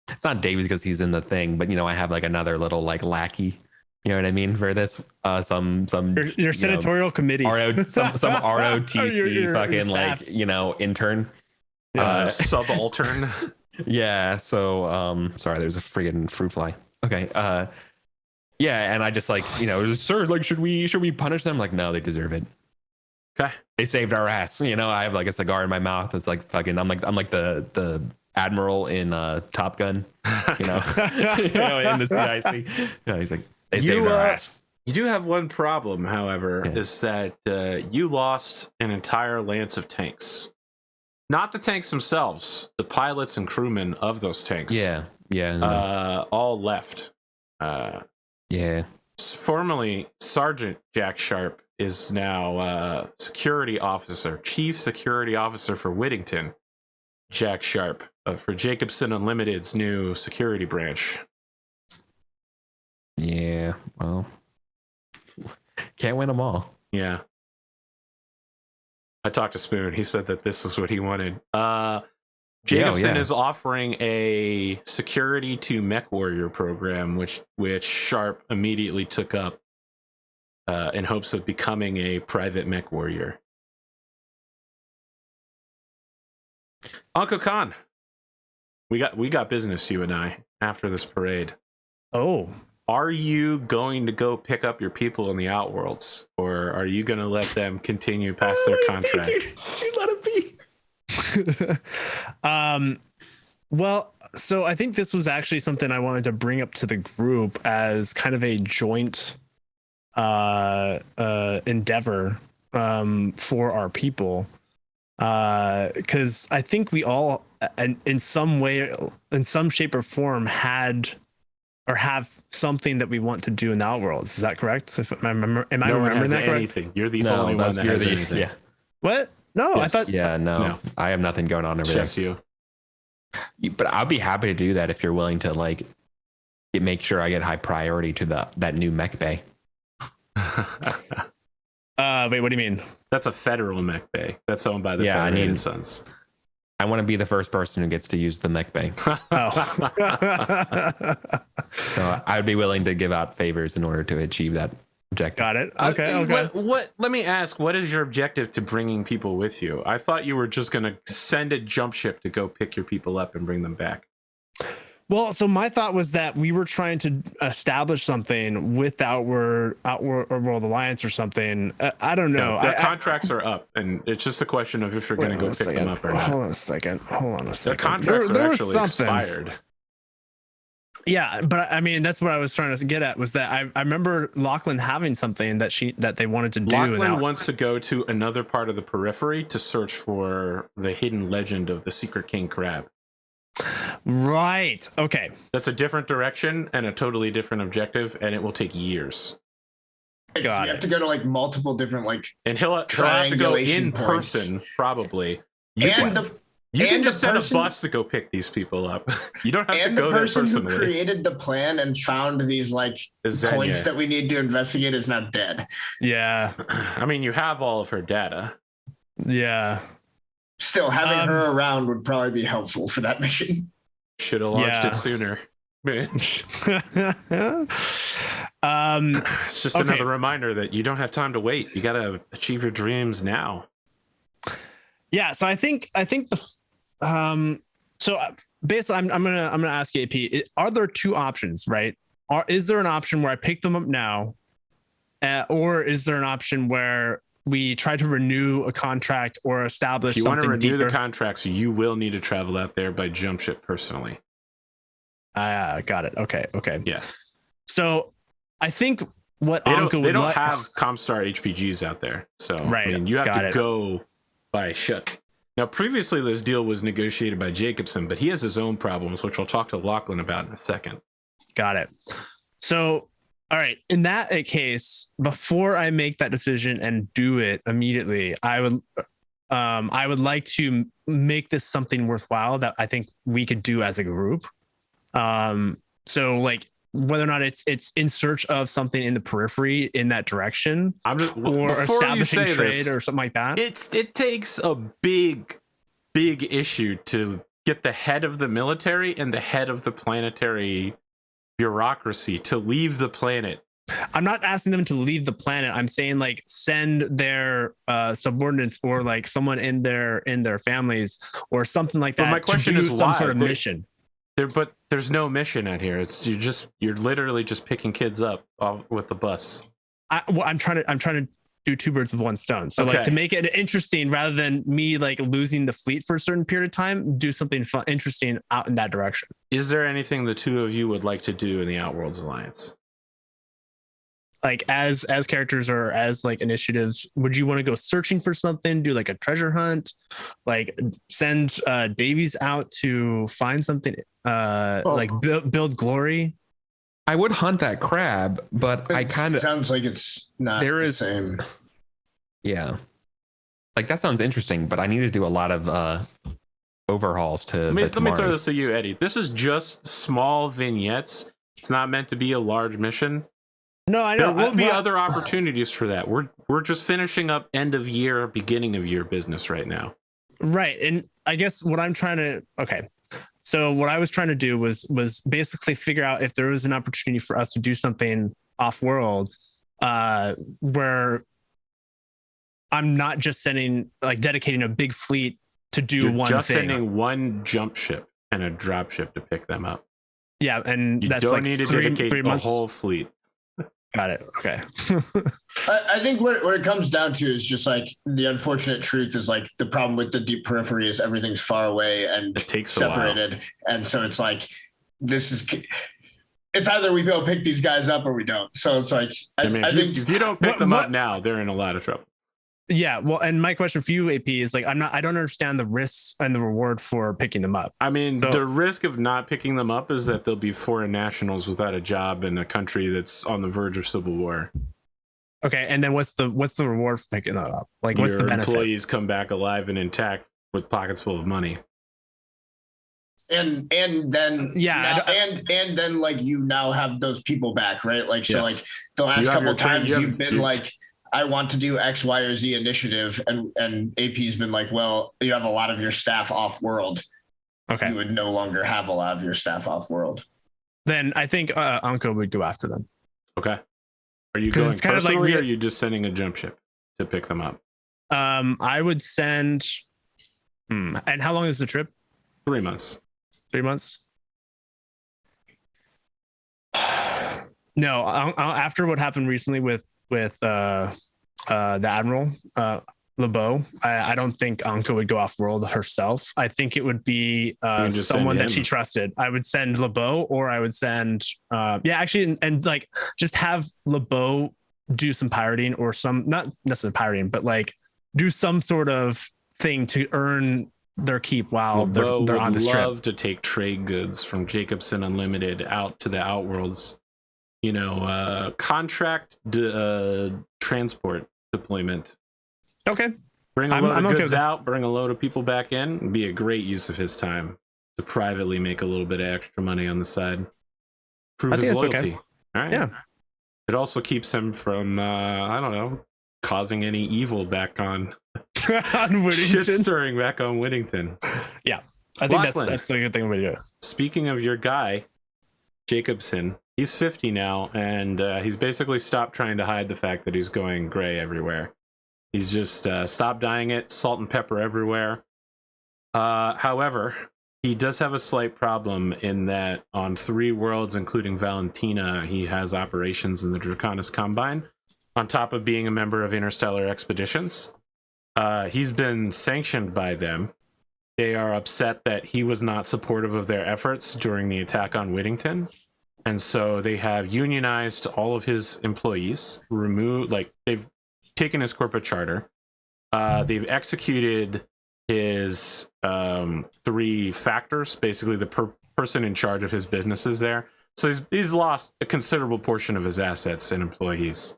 it's not Davies because he's in the thing, but I have another little lackey. You know what I mean for this? Some your senatorial committee, some ROTC fucking intern, subaltern. Yeah. So sorry, there's a friggin' fruit fly. Okay. Yeah, and I just sir, should we punish them? No, they deserve it. Okay. They saved our ass. I have a cigar in my mouth. It's fucking. I'm like the admiral in Top Gun. In the CIC. He's like. They saved our ass. You do have one problem, however, is that you lost an entire lance of tanks. Not the tanks themselves, the pilots and crewmen of those tanks. Yeah. All left. Formerly, Sergeant Jack Sharp is now Chief Security Officer for Whittington. Jack Sharp for Jacobson Unlimited's new security branch. Yeah, well, can't win them all. Yeah. I talked to Spoon. He said that this is what he wanted. Jacobson is offering a security to Mechwarrior program, which Sharp immediately took up in hopes of becoming a private Mechwarrior. Uncle Khan, we got business, you and I, after this parade. Oh. Are you going to go pick up your people in the Outworlds, or are you going to let them continue past their contract? Dude, let it be. Well, so I think this was actually something I wanted to bring up to the group as kind of a joint endeavor for our people, because I think we all, in some way, in some shape or form, had or have something that we want to do in the Outworlds. Is that correct? So am I remembering that correct? Anything. You're the only one that has anything. Yeah. What? No, Yes. I thought. Yeah, no, I have nothing going on over there. Just you. But I'll be happy to do that if you're willing to like make sure I get high priority to that new mech bay. Wait, what do you mean? That's a federal mech bay. That's owned by the Federated Sons. I want to be the first person who gets to use the mech bay. So I would be willing to give out favors in order to achieve that objective. Got it. Okay. Let me ask, what is your objective to bringing people with you? I thought you were just going to send a jump ship to go pick your people up and bring them back. Well, so my thought was that we were trying to establish something with Outworld Alliance or something. I don't know. Their contracts are up, and it's just a question of if you're going to go pick them up or not. Hold on a second. Their contracts are actually expired. Yeah, but I mean, that's what I was trying to get at, was that I remember Lachlan having something that they wanted to do. Lachlan wants to go to another part of the periphery to search for the hidden legend of the Secret King Crab. Right. Okay. That's a different direction and a totally different objective, and it will take years. You have to go to like multiple different and he'll have to go in person, probably. You can just send a bus to go pick these people up. You don't have to go there personally. And the person who created the plan and found these points that we need to investigate is now dead. Yeah. I mean, you have all of her data. Yeah. Still, having her around would probably be helpful for that mission. Should have launched it sooner. It's just another reminder that you don't have time to wait. You got to achieve your dreams now. Yeah, so I think so basically I'm gonna ask AP, are there two options, right? Is there an option where I pick them up now, or is there an option where we try to renew a contract or establish if you something want to renew deeper? The contracts, you will need to travel out there by jump ship personally. Got it. Okay. Yeah. So I think what they don't have Comstar HPGs out there, so right. I mean, you have to go by ship. Now, previously, this deal was negotiated by Jacobson, but he has his own problems, which I'll talk to Lachlan about in a second. Got it. So, all right. In that case, before I make that decision and do it immediately, I would like to make this something worthwhile that I think we could do as a group. So, like, whether or not it's in search of something in the periphery in that direction, or establishing trade or something like that. It takes a big issue to get the head of the military and the head of the planetary bureaucracy to leave the planet. I'm not asking them to leave the planet. I'm saying like send their subordinates or like someone in their families or something like that. But my question is some why? sort of mission. But there's no mission out here. You're literally just picking kids up with the bus. I'm trying to do two birds with one stone. So like to make it interesting, rather than me like losing the fleet for a certain period of time, do something fun, interesting out in that direction. Is there anything the two of you would like to do in the Outworlds Alliance? Like as characters or as like initiatives, would you want to go searching for something, do like a treasure hunt, like send Davies out to find something, like build glory? I would hunt that crab, but I kind of sounds like it's not the same. Yeah, like that sounds interesting, but I need to do a lot of overhauls to. Let me throw this to you, Eddie. This is just small vignettes. It's not meant to be a large mission. No, I know. There will be other opportunities for that. We're just finishing up end of year, beginning of year business right now. Right, and I guess what I'm trying to So what I was trying to do was basically figure out if there was an opportunity for us to do something off-world, where I'm not just dedicating a big fleet to do You're one just thing. Sending one jump ship and a drop ship to pick them up. Yeah, and you that's don't like need to dedicate a whole fleet. Got it. Okay. I think what it comes down to is just like the unfortunate truth is like the problem with the deep periphery is everything's far away and it takes separated. And so it's like, it's either we go pick these guys up or we don't. So it's like, I think if you don't pick them up now, they're in a lot of trouble. Yeah, well, and my question for you, AP, is like I don't understand the risks and the reward for picking them up. I mean, So- the risk of not picking them up is that they'll be foreign nationals without a job in a country that's on the verge of civil war. Okay, and then what's the reward for picking them up? Like, what's the Your benefit? employees come back alive and intact with pockets full of money. And then and then like you now have those people back, right? Like so, Yes. like the last You have couple your train- times you have- you've been you- like, I want to do X, Y, or Z initiative, and AP's been like, well, you have a lot of your staff off world. Okay, You would no longer have a lot of your staff off world. then I think Anko would go after them. Okay. Are you 'Cause going it's kind of like personally, or are you just sending a jump ship to pick them up? I would send. And how long is the trip? 3 months. 3 months. No, after what happened recently with the admiral LeBeau, I don't think Anka would go off world herself. I think it would be just someone send that she him. trusted. I would send LeBeau, or I would send actually, and like just have LeBeau do some pirating, or some, not necessarily pirating, but like do some sort of thing to earn their keep while LeBeau they're on would this trip. love to take trade goods from Jacobson Unlimited out to the Outworlds. You know, contract transport deployment. Okay. Bring a I'm load of okay goods with out, bring a load of people back in. Would be a great use of his time to privately make a little bit of extra money on the side. Prove I think his that's loyalty. okay. All right. Yeah. It also keeps him from, I don't know, causing any evil back on On shit Whittington. stirring back on Whittington. I think Lachlan. that's a good thing to do. Speaking of your guy, Jacobson, he's 50 now, and he's basically stopped trying to hide the fact that he's going gray everywhere. He's just stopped dyeing it, salt and pepper everywhere. However, he does have a slight problem in that on 3 worlds, including Valentina, he has operations in the Draconis Combine, on top of being a member of Interstellar Expeditions. He's been sanctioned by them. They are upset that he was not supportive of their efforts during the attack on Whittington. And so they have unionized all of his employees, they've taken his corporate charter. They've executed his 3 factors, basically the person in charge of his businesses there. So he's lost a considerable portion of his assets and employees.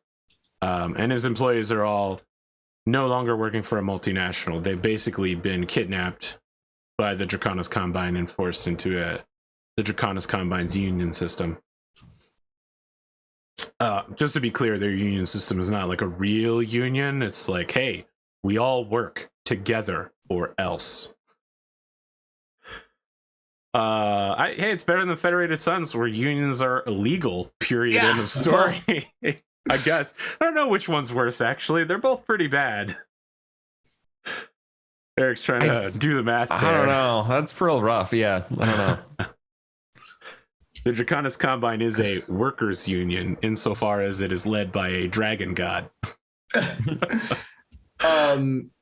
And his employees are all no longer working for a multinational. They've basically been kidnapped by the Draconis Combine and forced into the Draconis Combine's union system. Just to be clear, their union system is not like a real union. It's like, hey, we all work together or else. Hey, it's better than the Federated Sons, where unions are illegal, period, Yeah. end of story. I guess. I don't know which one's worse, actually. They're both pretty bad. Eric's trying to do the math there. I don't know. That's real rough. Yeah, I don't know. The Draconis Combine is a workers' union insofar as it is led by a dragon god.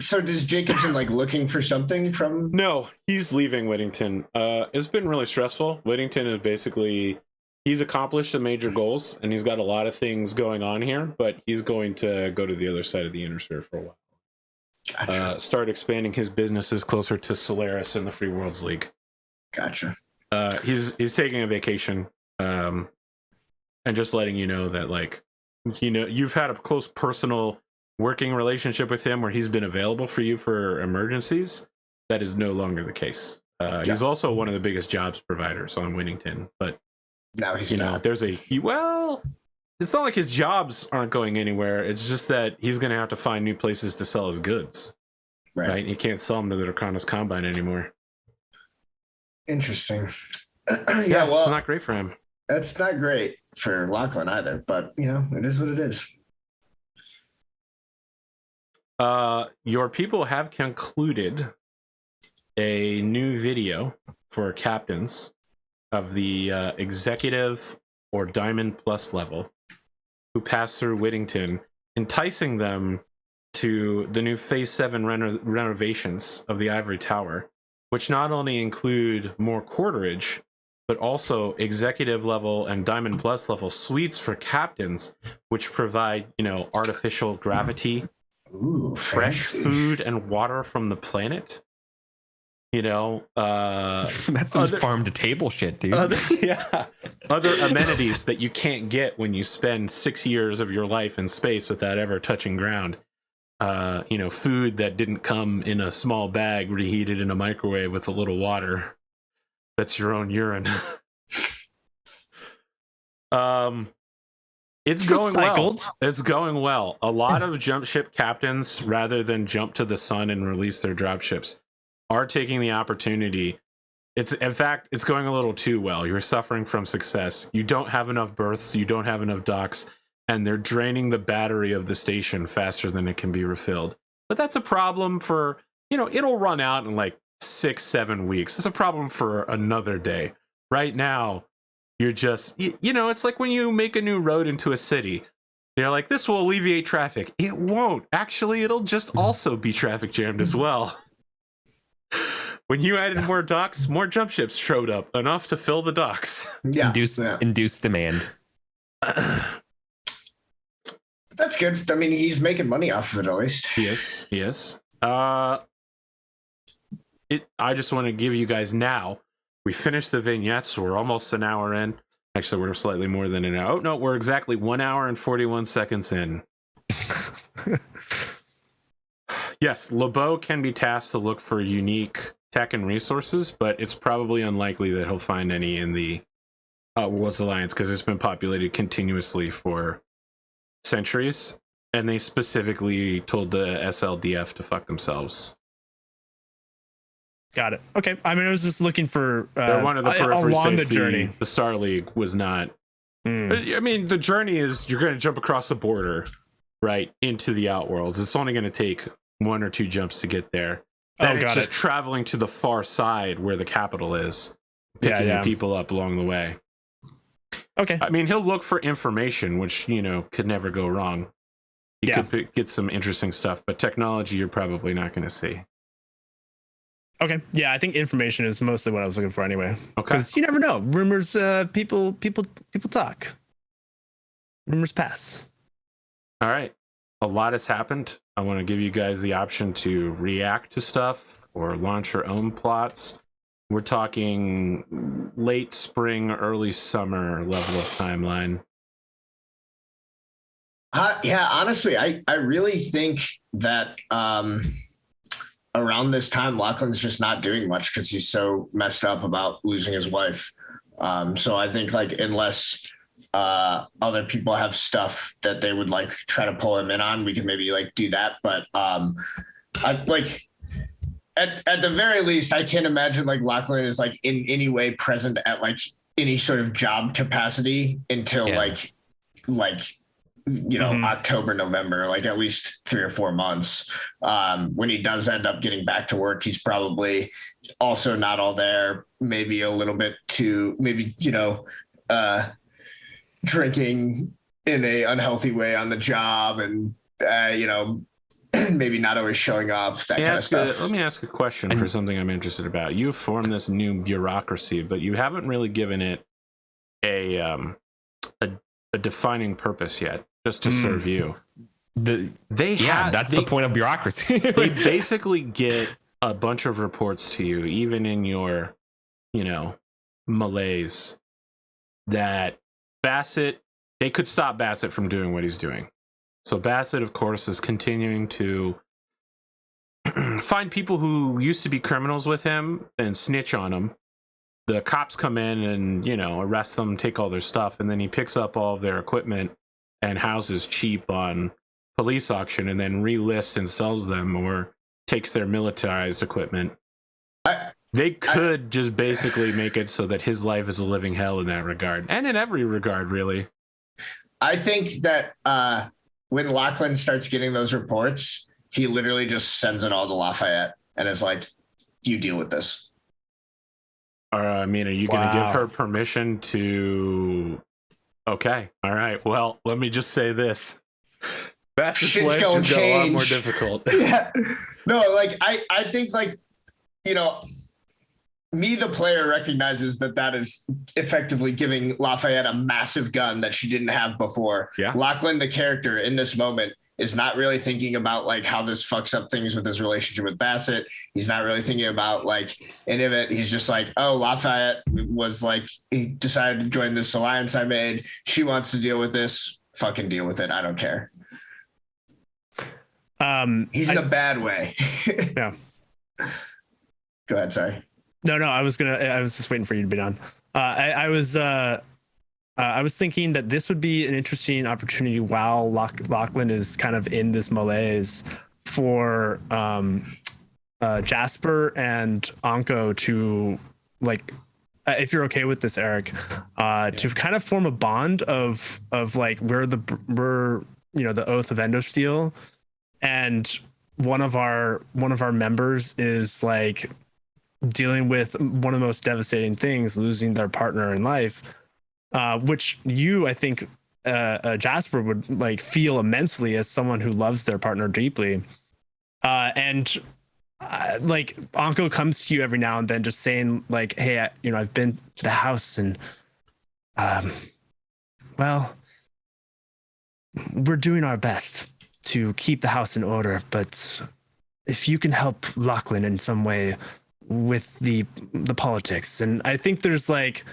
So does Jacobson like looking for something from? No, he's leaving Whittington. It's been really stressful. Whittington is basically, he's accomplished some major goals, and he's got a lot of things going on here, but he's going to go to the other side of the inner sphere for a while. Gotcha. Start expanding his businesses closer to Solaris and the Free Worlds League. Gotcha. He's taking a vacation, and just letting you know that, like, you know, you've had a close personal working relationship with him where he's been available for you for emergencies. That is no longer the case. He's also one of the biggest jobs providers on Whittington, but Now he's you not. know, well, it's not like his jobs aren't going anywhere. It's just that he's going to have to find new places to sell his goods. Right? He can't sell them to the Draconis Combine anymore. Interesting. Yeah, well, it's not great for him. That's not great for Lachlan either, but you know, it is what it is. Your people have concluded a new video for captains of the executive or diamond plus level who pass through Whittington, enticing them to the new Phase 7 renovations of the Ivory Tower, which not only include more quarterage, but also executive level and diamond plus level suites for captains, which provide, you know, artificial gravity Ooh, fresh fancy. food and water from the planet. That's some farm to table shit, dude. Other amenities that you can't get when you spend 6 years of your life in space without ever touching ground. Food that didn't come in a small bag reheated in a microwave with a little water. That's your own urine. It's going well. It's going well. A lot of jump ship captains, rather than jump to the sun and release their drop ships, are taking the opportunity. In fact, it's going a little too well. You're suffering from success. You don't have enough berths. You don't have enough docks. And they're draining the battery of the station faster than it can be refilled. But that's a problem for, it'll run out in like 6-7 weeks. It's a problem for another day. Right now, you're just, it's like when you make a new road into a city. They're like, this will alleviate traffic. It won't. Actually, it'll just also be traffic jammed as well. When you added more docks, more jump ships showed up, enough to fill the docks. Yeah. Induce demand. That's good. I mean, he's making money off of it at least. Yes. I just want to give you guys now. We finished the vignettes, so we're almost an hour in. Actually, we're slightly more than an hour. Oh, no, we're exactly 1 hour and 41 seconds in. Yes, LeBeau can be tasked to look for unique tech and resources, but it's probably unlikely that he'll find any in the Worlds Alliance because it's been populated continuously for centuries, and they specifically told the SLDF to fuck themselves. Got it. Okay. I mean, I was just looking for they're one of the periphery along states. The journey. The Star League was not. I mean, the journey is you're going to jump across the border, right, into the Outworlds. It's only going to take 1 or 2 jumps to get there. Then it's just traveling to the far side where the capital is, picking the people up along the way. Okay. I mean, he'll look for information, which, could never go wrong. He could get some interesting stuff, but technology you're probably not going to see. Okay. Yeah, I think information is mostly what I was looking for anyway. Okay. Because you never know. Rumors, people talk. Rumors pass. All right. A lot has happened. I want to give you guys the option to react to stuff or launch your own plots. We're talking late spring, early summer level of timeline. Yeah, honestly, I really think that around this time, Lachlan's just not doing much because he's so messed up about losing his wife. So I think unless other people have stuff that they would try to pull him in on, we can maybe do that. But I at the very least, I can't imagine Lachlan is in any way present at any sort of job capacity until October, November, at least 3 or 4 months. When he does end up getting back to work, he's probably also not all there, maybe a little bit too, drinking in a unhealthy way on the job and, maybe not always showing up, that kind of stuff. Let me ask a question for something I'm interested about. You've formed this new bureaucracy, but you haven't really given it a defining purpose yet, just to serve you. That's the point of bureaucracy. They basically get a bunch of reports to you, even in your, malaise, that they could stop Bassett from doing what he's doing. So Bassett, of course, is continuing to find people who used to be criminals with him and snitch on them. The cops come in and, arrest them, take all their stuff, and then he picks up all of their equipment and houses cheap on police auction and then relists and sells them or takes their militarized equipment. They could just basically make it so that his life is a living hell in that regard, and in every regard, really. I think that when Lachlan starts getting those reports, he literally just sends it all to Lafayette and is like, you deal with this. Are you going to give her permission to... Okay, all right. Well, let me just say this. Bassett's life just got a lot more difficult. Yeah. No, I think me, the player, recognizes that is effectively giving Lafayette a massive gun that she didn't have before. Yeah. Lachlan, the character, in this moment, is not really thinking about like how this fucks up things with his relationship with Bassett. He's not really thinking about like any of it. He's just like, oh, Lafayette was like, he decided to join this alliance I made. She wants to deal with this. Fucking deal with it. I don't care. He's in a bad way. Yeah. Go ahead. Sorry. No, I was just waiting for you to be done. I was thinking that this would be an interesting opportunity while Lachlan is kind of in this malaise for Jasper and Anko to like, if you're okay with this, Eric, to kind of form a bond of like we're the oath of Endosteel, and one of our members is like dealing with one of the most devastating things, losing their partner in life, which I think Jasper would like feel immensely as someone who loves their partner deeply. And like Anko comes to you every now and then just saying like, hey, I've been to the house and well, we're doing our best to keep the house in order, but if you can help Lachlan in some way with the politics. And I think there's like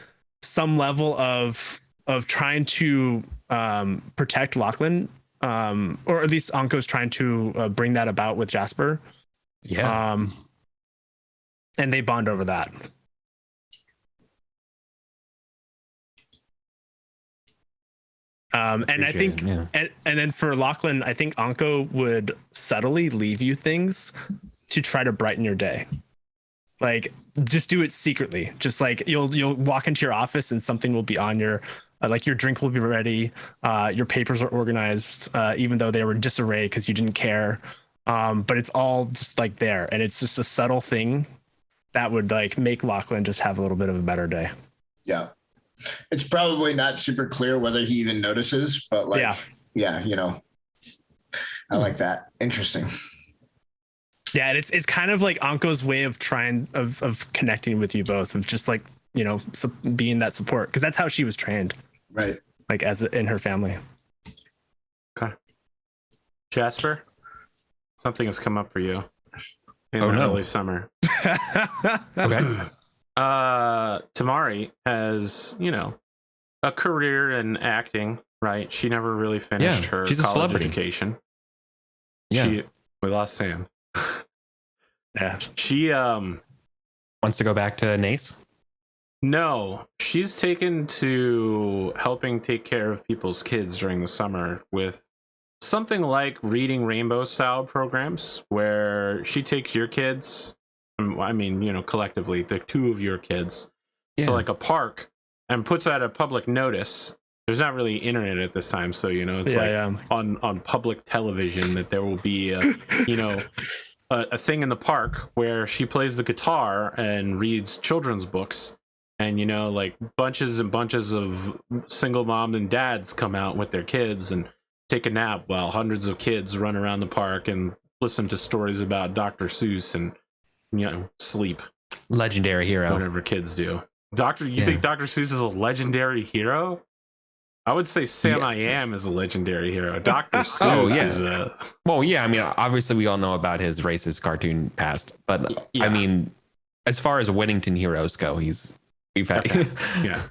some level of trying to protect Lachlan, or at least Anko's trying to bring that about with Jasper. Yeah. And they bond over that. And I think, and then for Lachlan, I think Anko would subtly leave you things to try to brighten your day. Like, just do it secretly. Just like you'll walk into your office and something will be on your, like your drink will be ready. Your papers are organized, even though they were in disarray because you didn't care. But it's all just like there, and it's just a subtle thing that would like make Lachlan just have a little bit of a better day. Yeah. It's probably not super clear whether he even notices, but like, yeah, I like that. Interesting. Yeah, and it's kind of like Anko's way of trying of connecting with you both, of just like being that support, because that's how she was trained, right? Like in her family. Okay, Jasper, something has come up for you in the early summer. Okay. Tamari has a career in acting, right? She never really finished her college education. Yeah, we lost Sam. Yeah, she wants to go back to NACE. No, she's taken to helping take care of people's kids during the summer with something like reading rainbow style programs, where she takes your kids, I mean, collectively the two of your kids, to like a park and puts out a public notice. There's not really internet at this time, so it's on public television that there will be a thing in the park where she plays the guitar and reads children's books, and like bunches and bunches of single mom and dads come out with their kids and take a nap while hundreds of kids run around the park and listen to stories about Dr. Seuss and sleep. Legendary hero. Whatever kids do. You think Dr. Seuss is a legendary hero? I would say Sam I Am is a legendary hero. Dr. Seuss is a... Well, yeah, I mean, obviously we all know about his racist cartoon past, but I mean, as far as Whittington heroes go, we've had... Yeah.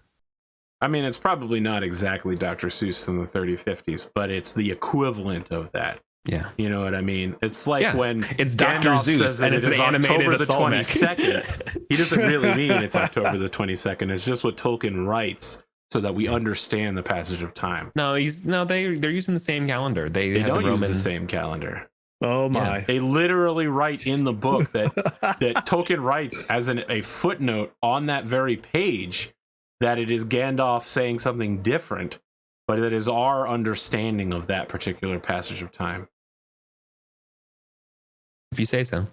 I mean, it's probably not exactly Dr. Seuss in the 3050s, but it's the equivalent of that. Yeah. You know what I mean? It's like when it's Dr. Seuss and it's October the 22nd. He doesn't really mean it's October the 22nd. It's just what Tolkien writes so that we understand the passage of time. They're using the same calendar. They don't use the same calendar. Oh my. Yeah. They literally write in the book that Tolkien writes as a footnote on that very page that it is Gandalf saying something different, but it is our understanding of that particular passage of time. If you say so.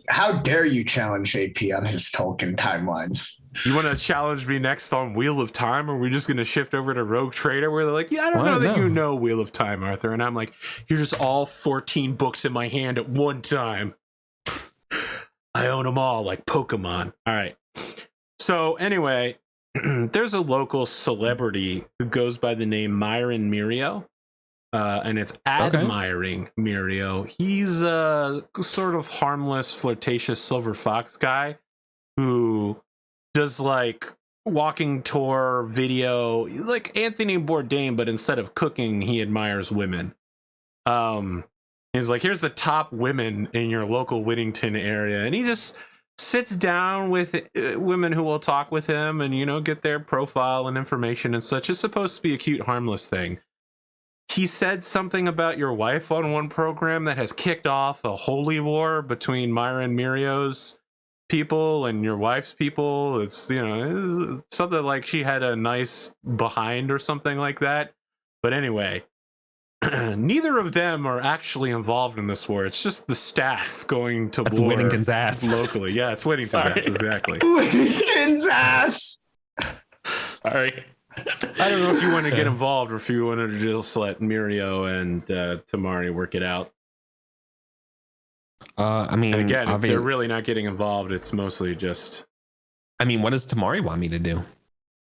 How dare you challenge AP on his Tolkien timelines? You want to challenge me next on Wheel of Time, or are we just going to shift over to Rogue Trader where they're like, yeah, I don't know that you know Wheel of Time, Arthur. And I'm like, here's all 14 books in my hand at one time. I own them all like Pokemon. All right. So anyway, there's a local celebrity who goes by the name Myron Mirio. and it's admiring Mirio. He's a sort of harmless, flirtatious silver fox guy who does like walking tour video, like Anthony Bourdain, but instead of cooking, he admires women. He's like, here's the top women in your local Whittington area, and he just sits down with women who will talk with him and, you know, get their profile and information and such. It's supposed to be a cute, harmless thing. He said something about your wife on one program that has kicked off a holy war between Myra and Mirio's people and your wife's people. It's, you know, it's something like she had a nice behind or something like that. But anyway, neither of them are actually involved in this war. It's just the staff going to war. Whittington's ass. Locally. Yeah, it's Whittington's ass, exactly. Whittington's ass. All right. I don't know if you want to get involved or if you wanted to just let Mirio and Tamari work it out. I mean, and again, if they're really not getting involved, it's mostly just... I mean, what does Tamari want me to do?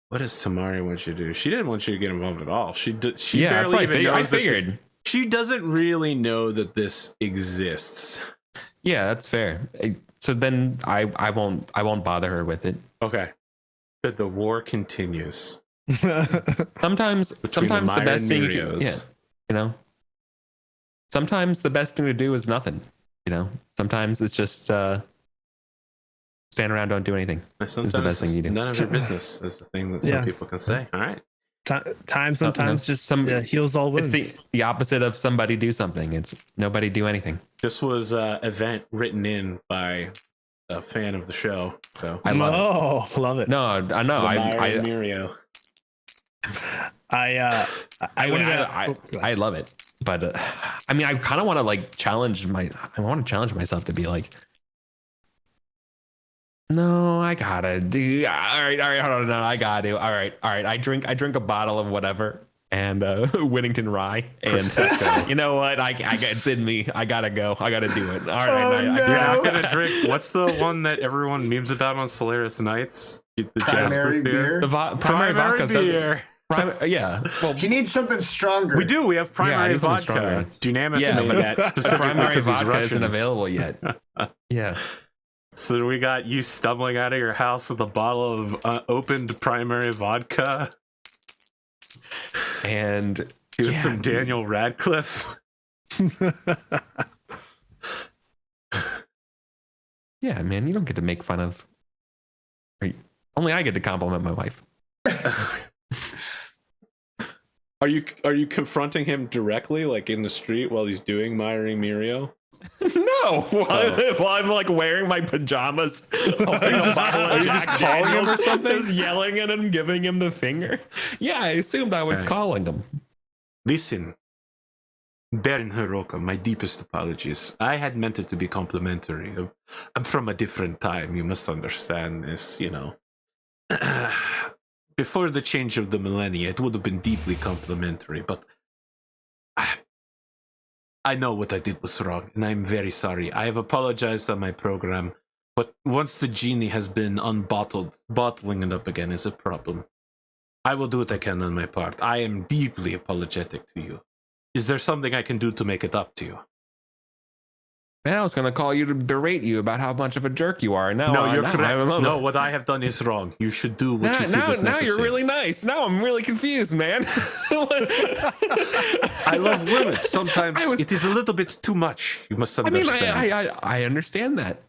What does Tamari want you to do? She didn't want you to get involved at all. She yeah, barely even knows. I figured. She doesn't really know that this exists. Yeah, that's fair. So then I won't bother her with it. Okay. That the war continues. Sometimes the best thing you know. Sometimes the best thing to do is nothing. You know. Sometimes it's just stand around, don't do anything. Sometimes the best thing you do. None of your business is the thing that some people can say. All right. Time sometimes just heals all wounds. It's the opposite of somebody do something. It's nobody do anything. This was an event written in by a fan of the show. So I love it. Love it. No, I know. Mirio. I love it, but I mean, I kind of want to like challenge myself to be like, no, I gotta do. All right, hold on, no, I gotta do. All right. I drink a bottle of whatever and Whittington rye, and you know what? It's in me. I gotta go. I gotta do it. All right, I'm gonna drink. What's the one that everyone memes about on Solaris Nights? The primary beer. The primary vodka beer. Yeah. Well, he needs something stronger. We do. We have primary vodka. Dunamis made that specifically because he's Russian. Isn't available yet. Yeah. So we got you stumbling out of your house with a bottle of opened primary vodka. And some Daniel Radcliffe. Yeah, man, you don't get to make fun of. Only I get to compliment my wife. Are you confronting him directly, like in the street, while he's doing Myring Mirio? No, while I'm like wearing my pajamas. Are you just calling him or something? Just yelling at him, giving him the finger. Yeah, I assumed I was calling him. Listen, Baron Hiroka, my deepest apologies. I had meant it to be complimentary. I'm from a different time. You must understand this, you know. Before the change of the millennia, it would have been deeply complimentary, but I know what I did was wrong, and I'm very sorry. I have apologized on my program, but once the genie has been unbottled, bottling it up again is a problem. I will do what I can on my part. I am deeply apologetic to you. Is there something I can do to make it up to you? Man, I was going to call you to berate you about how much of a jerk you are. No, you're correct. No, what I have done is wrong. You should do what you feel is necessary. Now you're really nice. Now I'm really confused, man. I love women. Sometimes it is a little bit too much. You must understand. I mean, I understand that.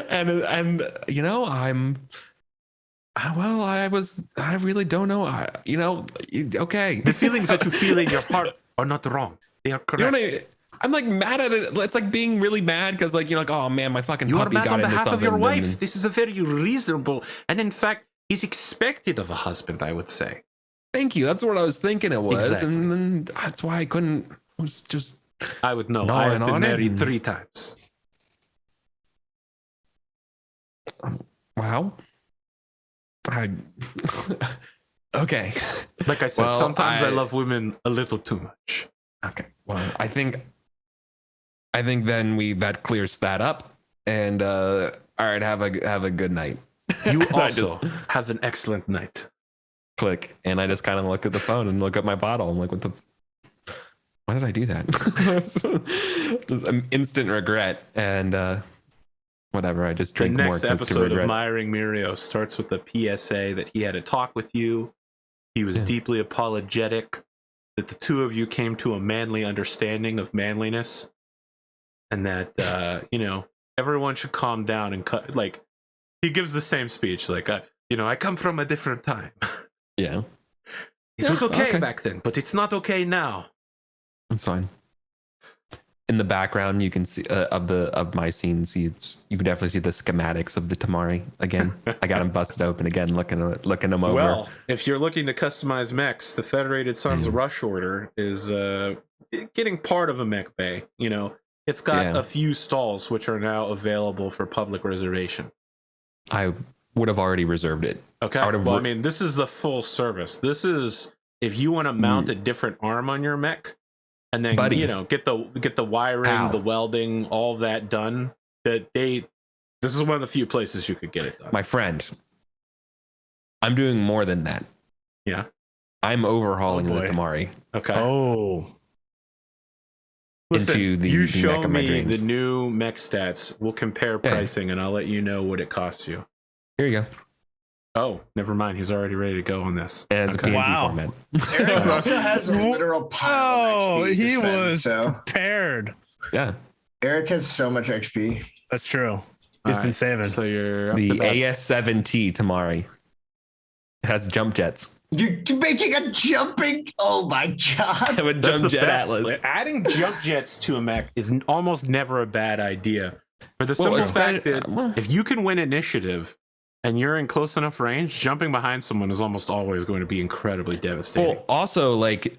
and you know, I really don't know. Okay. The feelings that you feel in your heart are not wrong. They are correct. You know, I'm like mad at it. It's like being really mad because like you're like, oh man, my fucking puppy got into something. You are mad on behalf of your wife. This is a very reasonable and in fact is expected of a husband, I would say. Thank you. That's what I was thinking it was. Exactly. And then that's why I couldn't. I was just. I would know. I have been married 3 times. Wow. Okay. Like I said, sometimes I love women a little too much. Okay. Well, I think then that clears that up. And all right, have a good night. You also have an excellent night. Click. And I just kind of look at the phone and look at my bottle. I'm like, what the why did I do that? Just an instant regret, and whatever. I just The drink more. next episode of Miring Mirio starts with a PSA that he had a talk with you. He was deeply apologetic that the two of you came to a manly understanding of manliness, and that you know, everyone should calm down and cut. Like, he gives the same speech, like, you know, I come from a different time. Yeah, It was okay back then, but it's not okay now. that's fine. In the background, you can see of my scenes. You can definitely see the schematics of the Tamari again. I got them busted open again, looking them over. Well, if you're looking to customize mechs, the Federated Suns Rush Order is getting part of a mech bay. You know, it's got a few stalls which are now available for public reservation. I would have already reserved it. Okay. Well, I mean, this is the full service. This is if you want to mount a different arm on your mech. And then, you know, get the wiring, the welding, all that done. This is one of the few places you could get it done. My friend, I'm doing more than that. Yeah. I'm overhauling the Tamari. Okay. Oh. Listen, into the you mech show of my me dreams. the new mech stats. We'll compare pricing, and I'll let you know what it costs you. Here you go. Oh, never mind. He's already ready to go on this. As a PNG format. Eric also has a literal pile of XP. He to spend, was so prepared. Yeah. Eric has so much XP. That's true. He's been saving. So you're the AS7T Tamari. It has jump jets. You're making a jumping. Oh my god! I would That's jump the jet best. atlas. Adding jump jets to a mech is almost never a bad idea. For the simple fact that if you can win initiative and you're in close enough range, jumping behind someone is almost always going to be incredibly devastating. Well, also, like,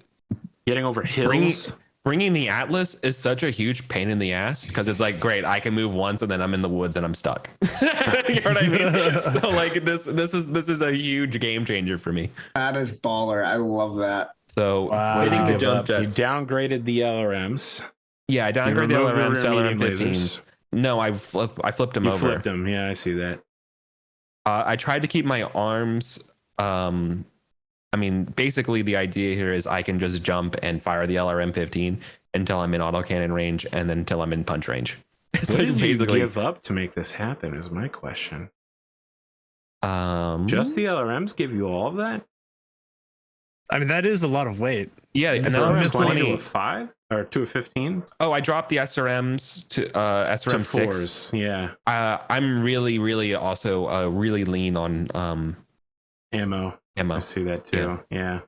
getting over hills. Bringing the Atlas is such a huge pain in the ass because it's like, great, I can move once and then I'm in the woods and I'm stuck. You know what I mean? So like this is a huge game changer for me. That is baller. I love that. So What did you jump jets? You downgraded the LRMs. Yeah, I downgraded the LRMs to medium LRM-15. lasers. No, I flipped them over. You flipped them. Yeah, I see that. I tried to keep my arms. I mean, basically the idea here is I can just jump and fire the LRM-15 until I'm in autocannon range and then until I'm in punch range. So what did you give up to make this happen is my question. Just the LRMs give you all of that? I mean, that is a lot of weight. Yeah, and then then 20 to a 5 or to a 15? Oh, I dropped the SRMs to SRM to 6. 4s, yeah. I'm really also really lean on ammo. I see that too. Yeah.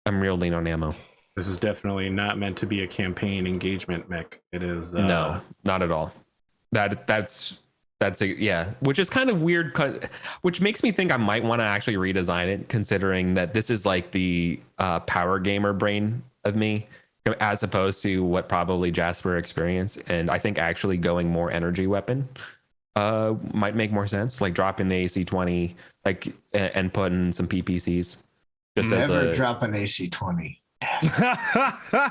I'm real lean on ammo. This is definitely not meant to be a campaign engagement mech. It is no, not at all. That's which is kind of weird, which makes me think I might want to actually redesign it, considering that this is like the power gamer brain of me, as opposed to what probably Jasper experienced. And I think actually going more energy weapon might make more sense, like dropping the AC-20 like and putting some PPCs. Just Never drop an AC-20.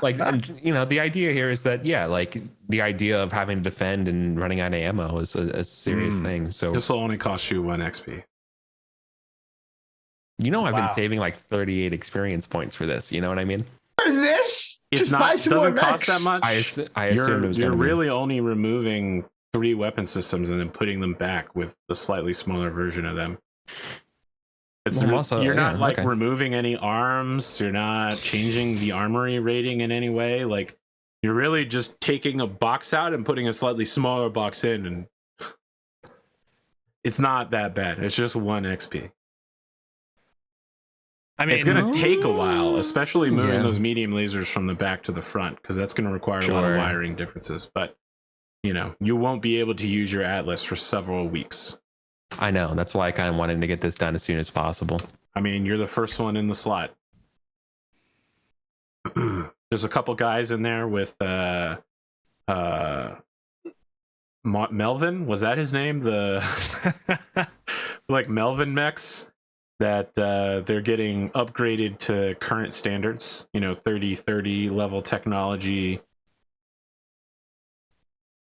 Like, you know, the idea here is that like the idea of having to defend and running out of ammo is a serious thing. So this will only cost you 1 XP. You know, I've been saving like 38 experience points for this. You know what I mean? For this, it's not. It doesn't cost that much. I assumed it was. You're really only removing 3 weapon systems and then putting them back with a slightly smaller version of them. You're not removing any arms. You're not changing the armory rating in any way. Like, you're really just taking a box out and putting a slightly smaller box in, and it's not that bad. It's just 1 XP. I mean, it's going to take a while, especially moving those medium lasers from the back to the front, because that's going to require a lot of wiring differences. But, you know, you won't be able to use your Atlas for several weeks. I know. That's why I kind of wanted to get this done as soon as possible. I mean, you're the first one in the slot. There's a couple guys in there with Melvin. Was that his name? The like Melvin mechs that they're getting upgraded to current standards. You know, 3030 level technology.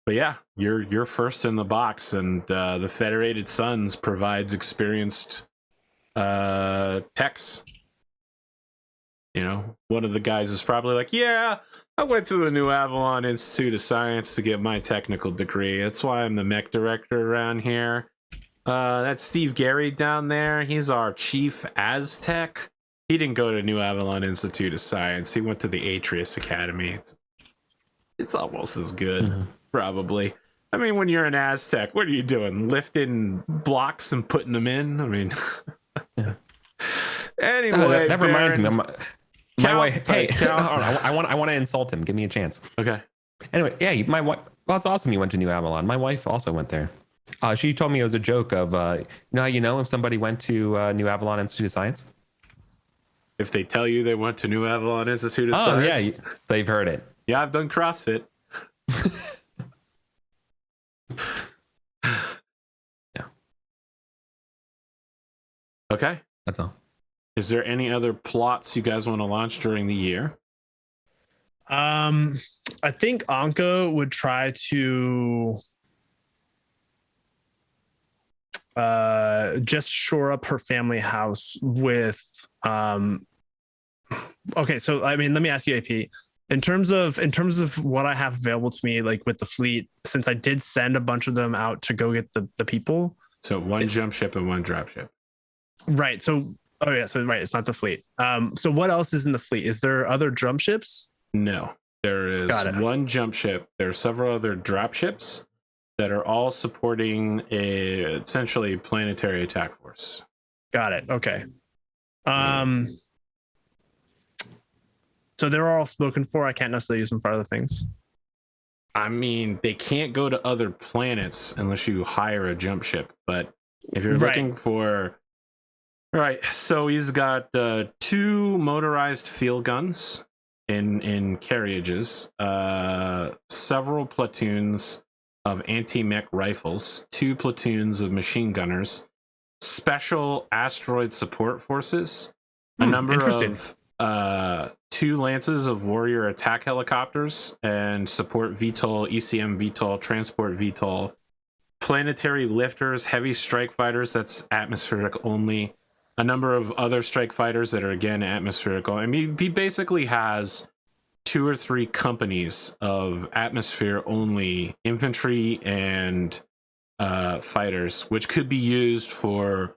But yeah, you're first in the box, and the Federated Suns provides experienced techs. You know, one of the guys is probably like, yeah, I went to the New Avalon Institute of Science to get my technical degree. That's why I'm the mech director around here. That's Steve Gary down there. He's our chief Aztec. He didn't go to New Avalon Institute of Science. He went to the Atreus Academy. It's almost as good, probably. I mean, when you're an Aztec, what are you doing? Lifting blocks and putting them in? I mean, anyway. That reminds me. My wife. Hey, I want to insult him. Give me a chance. Okay. Anyway, yeah, my wife. Well, it's awesome you went to New Avalon. My wife also went there. She told me it was a joke of, you know how you know if somebody went to New Avalon Institute of Science? If they tell you they went to New Avalon Institute of Science. Oh, yeah. So you've heard it. Yeah, I've done CrossFit. Yeah. Okay. That's all. Is there any other plots you guys want to launch during the year? I think Anka would try to just shore up her family house with okay, so I mean, let me ask you, AP, in terms of what I have available to me, like with the fleet, since I did send a bunch of them out to go get the people. So one jump ship and one drop ship. Right. So right, it's not the fleet. So what else is in the fleet? Is there other jump ships? No, there is one jump ship. There are several other drop ships that are all supporting essentially planetary attack force. Got it. Okay. So they're all spoken for. I can't necessarily use them for other things. I mean, they can't go to other planets unless you hire a jump ship. But if you're looking for... Right, so he's got 2 motorized field guns in carriages, several platoons of anti-mech rifles, 2 platoons of machine gunners, special asteroid support forces, a number of 2 lances of warrior attack helicopters and support VTOL, ECM VTOL, transport VTOL, planetary lifters, heavy strike fighters, that's atmospheric only, a number of other strike fighters that are again atmospheric. I mean, he basically has 2 or 3 companies of atmosphere only infantry and fighters, which could be used for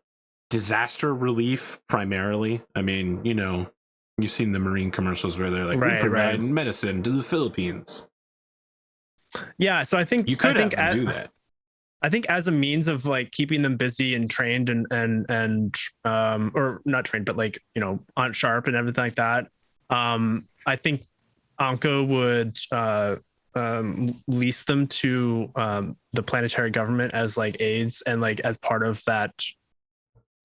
disaster relief primarily. I mean, you know, you've seen the Marine commercials where they're like, we provide medicine to the Philippines. Yeah, so I think you could do that. I think as a means of like keeping them busy and trained and or not trained, but like, you know, on sharp and everything like that. I think Anko would lease them to the planetary government as like aids and like as part of that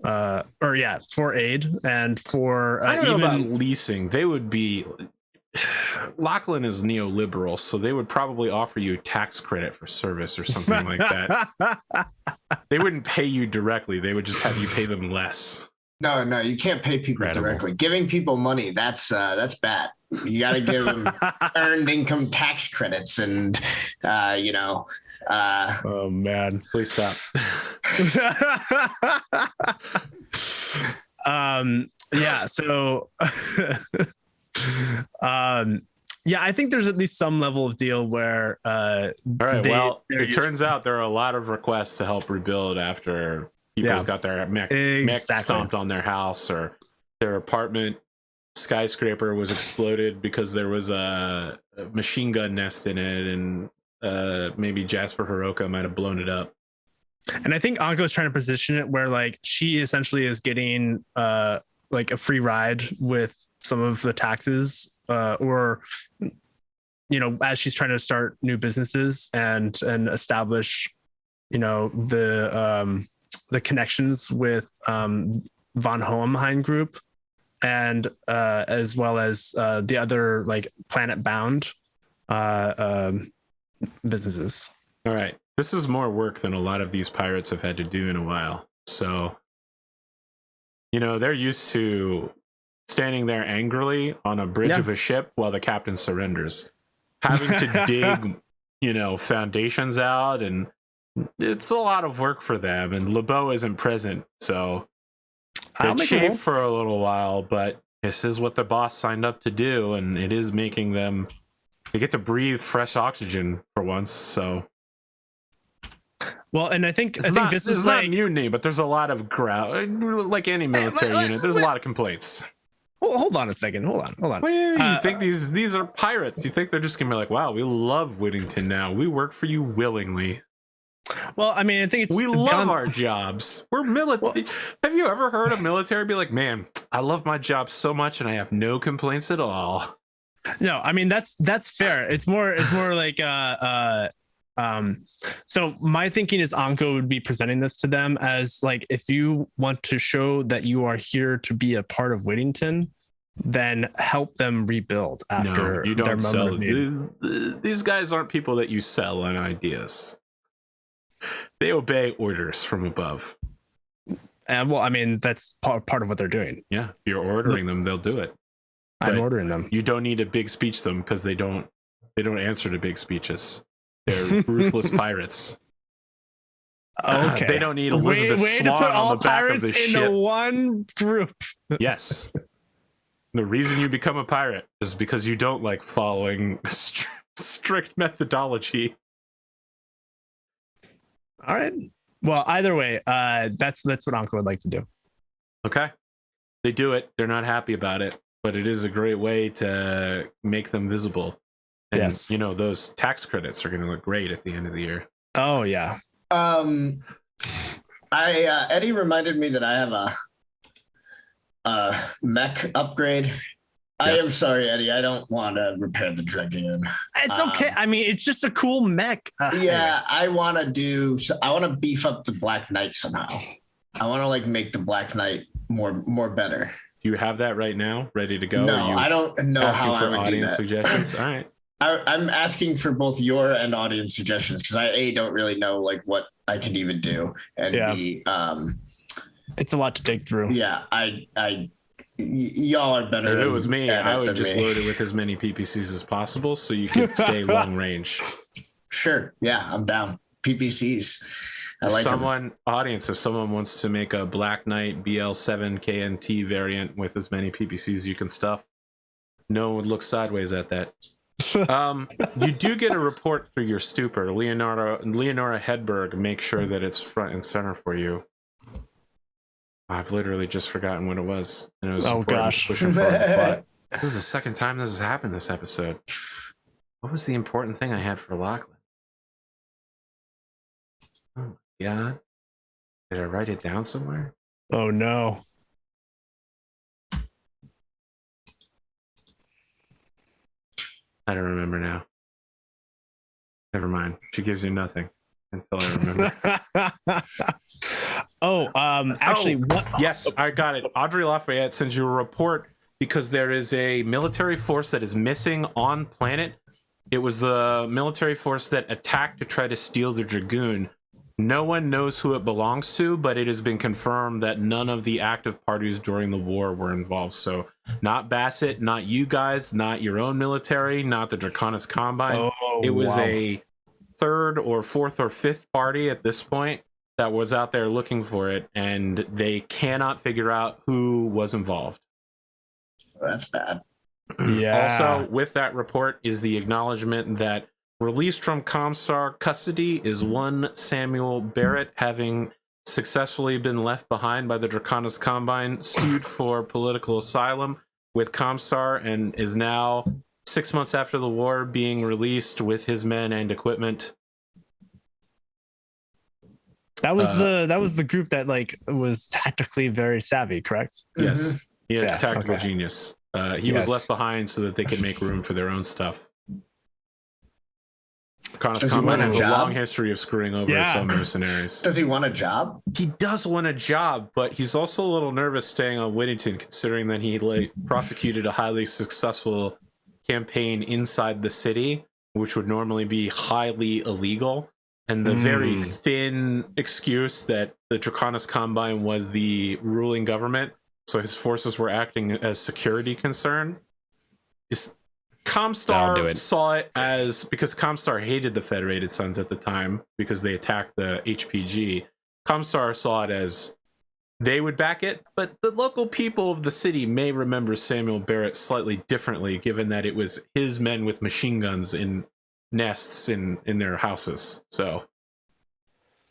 for aid and for I don't know about leasing. They would be Lachlan is neoliberal, so they would probably offer you tax credit for service or something like that. They wouldn't pay you directly. They would just have you pay them less. No, you can't pay people directly. Giving people money, that's bad. You got to give them earned income tax credits and, oh, man. Please stop. Yeah, so... yeah, I think there's at least some level of deal where all right, well, it turns out there are a lot of requests to help rebuild after people's got their mech stomped on their house or their apartment skyscraper was exploded because there was a machine gun nest in it, and maybe Jasper Hiroka might have blown it up. And I think Anko is trying to position it where like she essentially is getting like a free ride with some of the taxes, or you know, as she's trying to start new businesses and establish, you know, the connections with von Hohenheim Group, and as well as the other like Planet Bound businesses. All right, this is more work than a lot of these pirates have had to do in a while. So, you know, they're used to standing there angrily on a bridge of a ship while the captain surrenders, having to dig, you know, foundations out, and it's a lot of work for them. And LeBeau isn't present, so they chafe for a little while, but this is what the boss signed up to do, and it is making them They get to breathe fresh oxygen for once, so Well, and I think this is like not mutiny, but there's a lot of like any military unit. There's a lot of complaints. Well, hold on a second. Hold on. What do you think these are pirates? You think they're just gonna be like, wow, we love Whittington now. We work for you willingly. Well, I mean, I think we love our jobs. We're military. Well, have you ever heard a military be like, man, I love my job so much and I have no complaints at all? No, I mean that's fair. It's more like so my thinking is Anko would be presenting this to them as like, if you want to show that you are here to be a part of Whittington, then help them rebuild after you don't their sell. moment of need. These guys aren't people that you sell on ideas. They obey orders from above. And well, I mean, that's part of what they're doing. Yeah, if you're ordering them, they'll do it. I'm ordering them. You don't need to big speech them because they don't answer to big speeches. They're ruthless pirates. Okay. They don't need Elizabeth Swan on the back of the ship. Into one group. Yes. The reason you become a pirate is because you don't like following strict methodology. All right. Well, either way, that's what Anko would like to do. Okay. They do it. They're not happy about it, but it is a great way to make them visible. And, yes. You know, those tax credits are going to look great at the end of the year. Oh, yeah. Eddie reminded me that I have a mech upgrade. Yes. I am sorry, Eddie. I don't want to repair the Dragoon. It's okay. I mean, it's just a cool mech. Yeah, I want to beef up the Black Knight somehow. I want to like make the Black Knight more better. Do you have that right now, ready to go? No, I don't know how I would do that. Suggestions. All right. I'm asking for both your and audience suggestions because I don't really know like what I could even do, and B, it's a lot to dig through. Yeah, y'all are better. If it was me, I would just load it with as many PPCs as possible so you could stay long range. Sure. Yeah, I'm down. PPCs. If someone wants to make a Black Knight BL7 KNT variant with as many PPCs you can stuff, no one would look sideways at that. You do get a report through your stupor. Leonora Hedberg makes sure that it's front and center for you. I've literally just forgotten what it was. And it was gosh. This is the second time this has happened this episode. What was the important thing I had for Lachlan? Oh my god. Did I write it down somewhere? Oh no. I don't remember now. Never mind. She gives you nothing until I remember. Yes, I got it. Audrey Lafayette sends you a report because there is a military force that is missing on planet. It was the military force that attacked to try to steal the Dragoon. No one knows who it belongs to, but it has been confirmed that none of the active parties during the war were involved. So not Bassett, not you guys, not your own military, not the Draconis Combine. It was a third or fourth or fifth party at this point that was out there looking for it, and they cannot figure out who was involved. That's bad. Yeah. Also, with that report is the acknowledgement that released from Comstar custody is one Samuel Barrett, having successfully been left behind by the Draconis Combine, sued for political asylum with Comstar, and is now 6 months after the war being released with his men and equipment. That was the group that like was tactically very savvy, correct? Yes. Mm-hmm. He had tactical genius. He was left behind so that they could make room for their own stuff. Draconis Combine has a long history of screwing over its own mercenaries. Does he want a job? He does want a job, but he's also a little nervous staying on Whittington, considering that he prosecuted a highly successful campaign inside the city, which would normally be highly illegal. And the very thin excuse that the Draconis Combine was the ruling government, so his forces were acting as security concern, is Comstar saw it as, because Comstar hated the Federated Sons at the time because they attacked the HPG. Comstar saw it as, they would back it, but the local people of the city may remember Samuel Barrett slightly differently, given that it was his men with machine guns in nests in their houses. So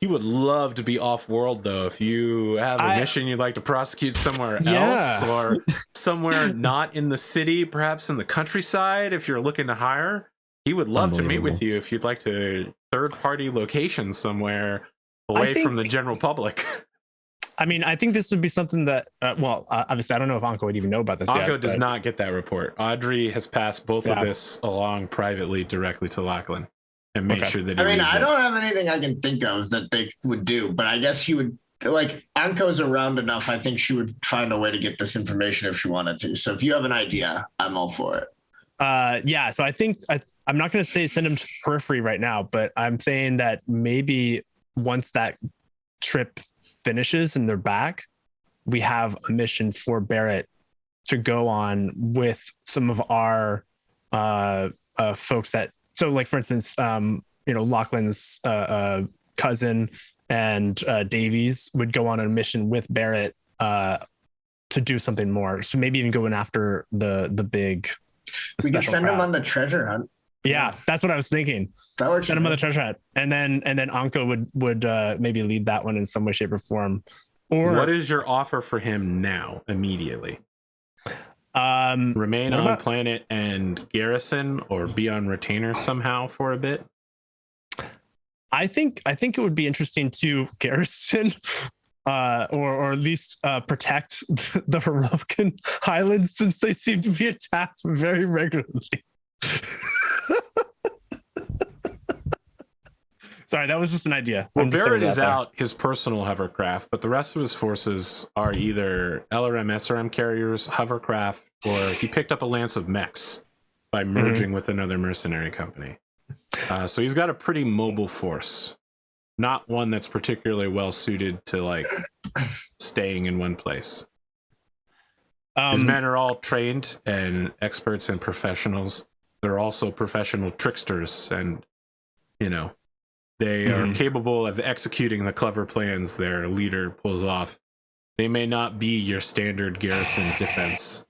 he would love to be off-world, though. If you have a mission you'd like to prosecute somewhere else, or somewhere not in the city, perhaps in the countryside, if you're looking to hire, he would love to meet with you if you'd like to third-party location somewhere away from the general public. I mean, I think this would be something that, obviously, I don't know if Anko would even know about this yet. Anko does not get that report. Audrey has passed both of this along privately directly to Lachlan and made sure that he reads I don't have anything I can think of that they would do, but I guess he would, like, Anko's around enough. I think she would find a way to get this information if she wanted to. So if you have an idea, I'm all for it. So I think I'm not going to say send him to periphery right now, but I'm saying that maybe once that trip finishes and they're back, we have a mission for Barrett to go on with some of our folks that, so like for instance, Lachlan's cousin and Davies would go on a mission with Barrett to do something more. So maybe even going after the big. We could send him on the treasure hunt. Yeah, that's what I was thinking. That works. Send him on the treasure hunt, and then Anko would maybe lead that one in some way, shape, or form. Or what is your offer for him now, immediately? Remain on planet and garrison, or be on retainer somehow for a bit. I think it would be interesting to garrison, or at least protect the Heroican Highlands, since they seem to be attacked very regularly. Sorry, that was just an idea. Well, Barrett is out his personal hovercraft, but the rest of his forces are either LRM, SRM carriers, hovercraft, or he picked up a lance of mechs by merging with another mercenary company. So he's got a pretty mobile force, not one that's particularly well suited to like staying in one place. His men are all trained and experts and professionals. They're also professional tricksters, and they are capable of executing the clever plans their leader pulls off. They may not be your standard garrison defense.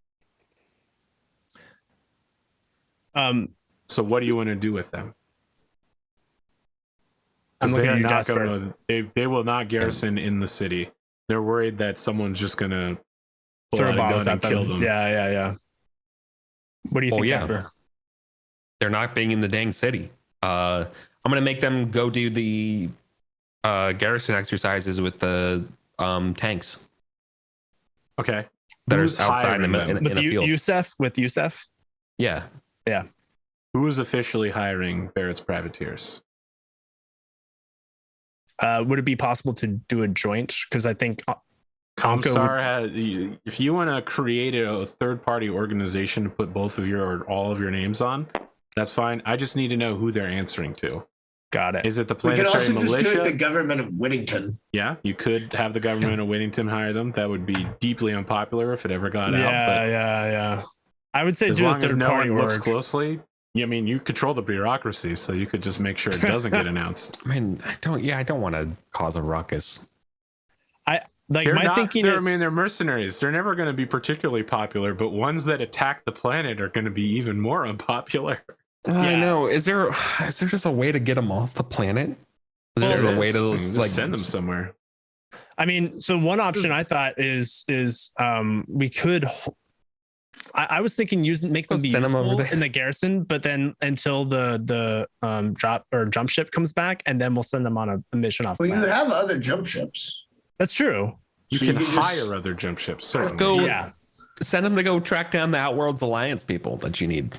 So what do you want to do with them? They are not going to. They will not garrison in the city. They're worried that someone's just going to pull out a gun and kill them. Yeah. What do you think, Jasper? They're not being in the dang city. I'm going to make them go do the garrison exercises with the tanks. Okay. That are outside in the field. With Yusef? Yeah. Who is officially hiring Barrett's privateers? Would it be possible to do a joint? Because I think Comstar has. If you want to create a third-party organization to put both of your or all of your names on, that's fine. I just need to know who they're answering to. Got it. Is it the planetary militia? We could also just do it the government of Whittington. Yeah, you could have the government of Whittington hire them. That would be deeply unpopular if it ever got out. Yeah. I would say as long as no one looks closely. I mean, you control the bureaucracy, so you could just make sure it doesn't get announced. I mean, I don't want to cause a ruckus. They're mercenaries. They're never going to be particularly popular, but ones that attack the planet are going to be even more unpopular. I know. Is there just a way to get them off the planet? Is there a way to like send them somewhere? I mean, so one option I thought is we could. I was thinking make them be useful in the garrison, but then until the jump ship comes back, and then we'll send them on a mission off. Well, you have other jump ships. That's true. You can hire other jump ships. Send them to go track down the Outworlds Alliance people that you need.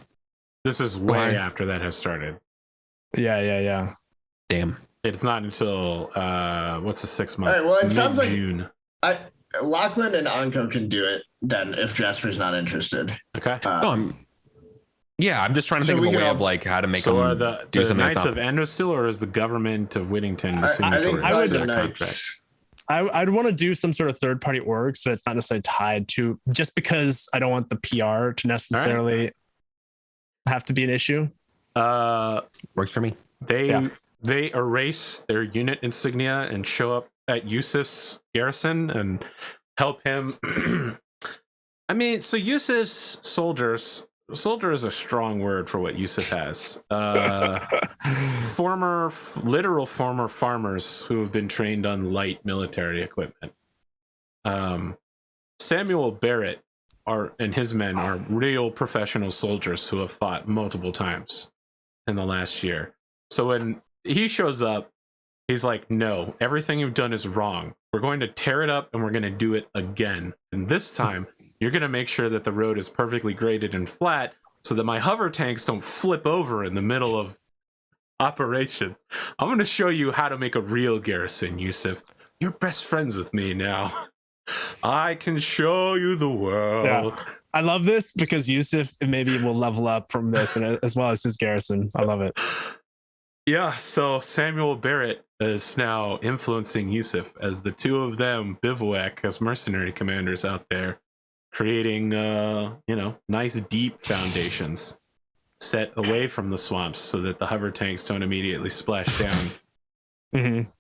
This is way after that has started. Yeah. Damn. It's not until what's the 6 month? All right, well, it sounds like June. Lachlan and Anko can do it then if Jasper's not interested. Okay. I'm just trying to think of a way of like how to make them do something. Knights of Endosteel, or is the government of Whittington the signatory? I'd want to do some sort of third party org, so it's not necessarily tied to, just because I don't want the PR to necessarily have to be an issue. Works for me. They erase their unit insignia and show up at Yusuf's garrison and help him. I mean, so Yusuf's soldiers. Soldier is a strong word for what Yusuf has. Literal former farmers who have been trained on light military equipment. Samuel Barrett and his men are real professional soldiers who have fought multiple times in the last year. So when he shows up, he's like, no, everything you've done is wrong. We're going to tear it up and we're going to do it again. And this time, you're going to make sure that the road is perfectly graded and flat so that my hover tanks don't flip over in the middle of operations. I'm going to show you how to make a real garrison, Yusuf. You're best friends with me now. I can show you the world. Yeah. I love this because Yusuf maybe will level up from this, and as well as his garrison. I love it. Yeah, so Samuel Barrett is now influencing Yusuf as the two of them bivouac as mercenary commanders out there, creating nice deep foundations set away from the swamps so that the hover tanks don't immediately splash down. Mm-hmm.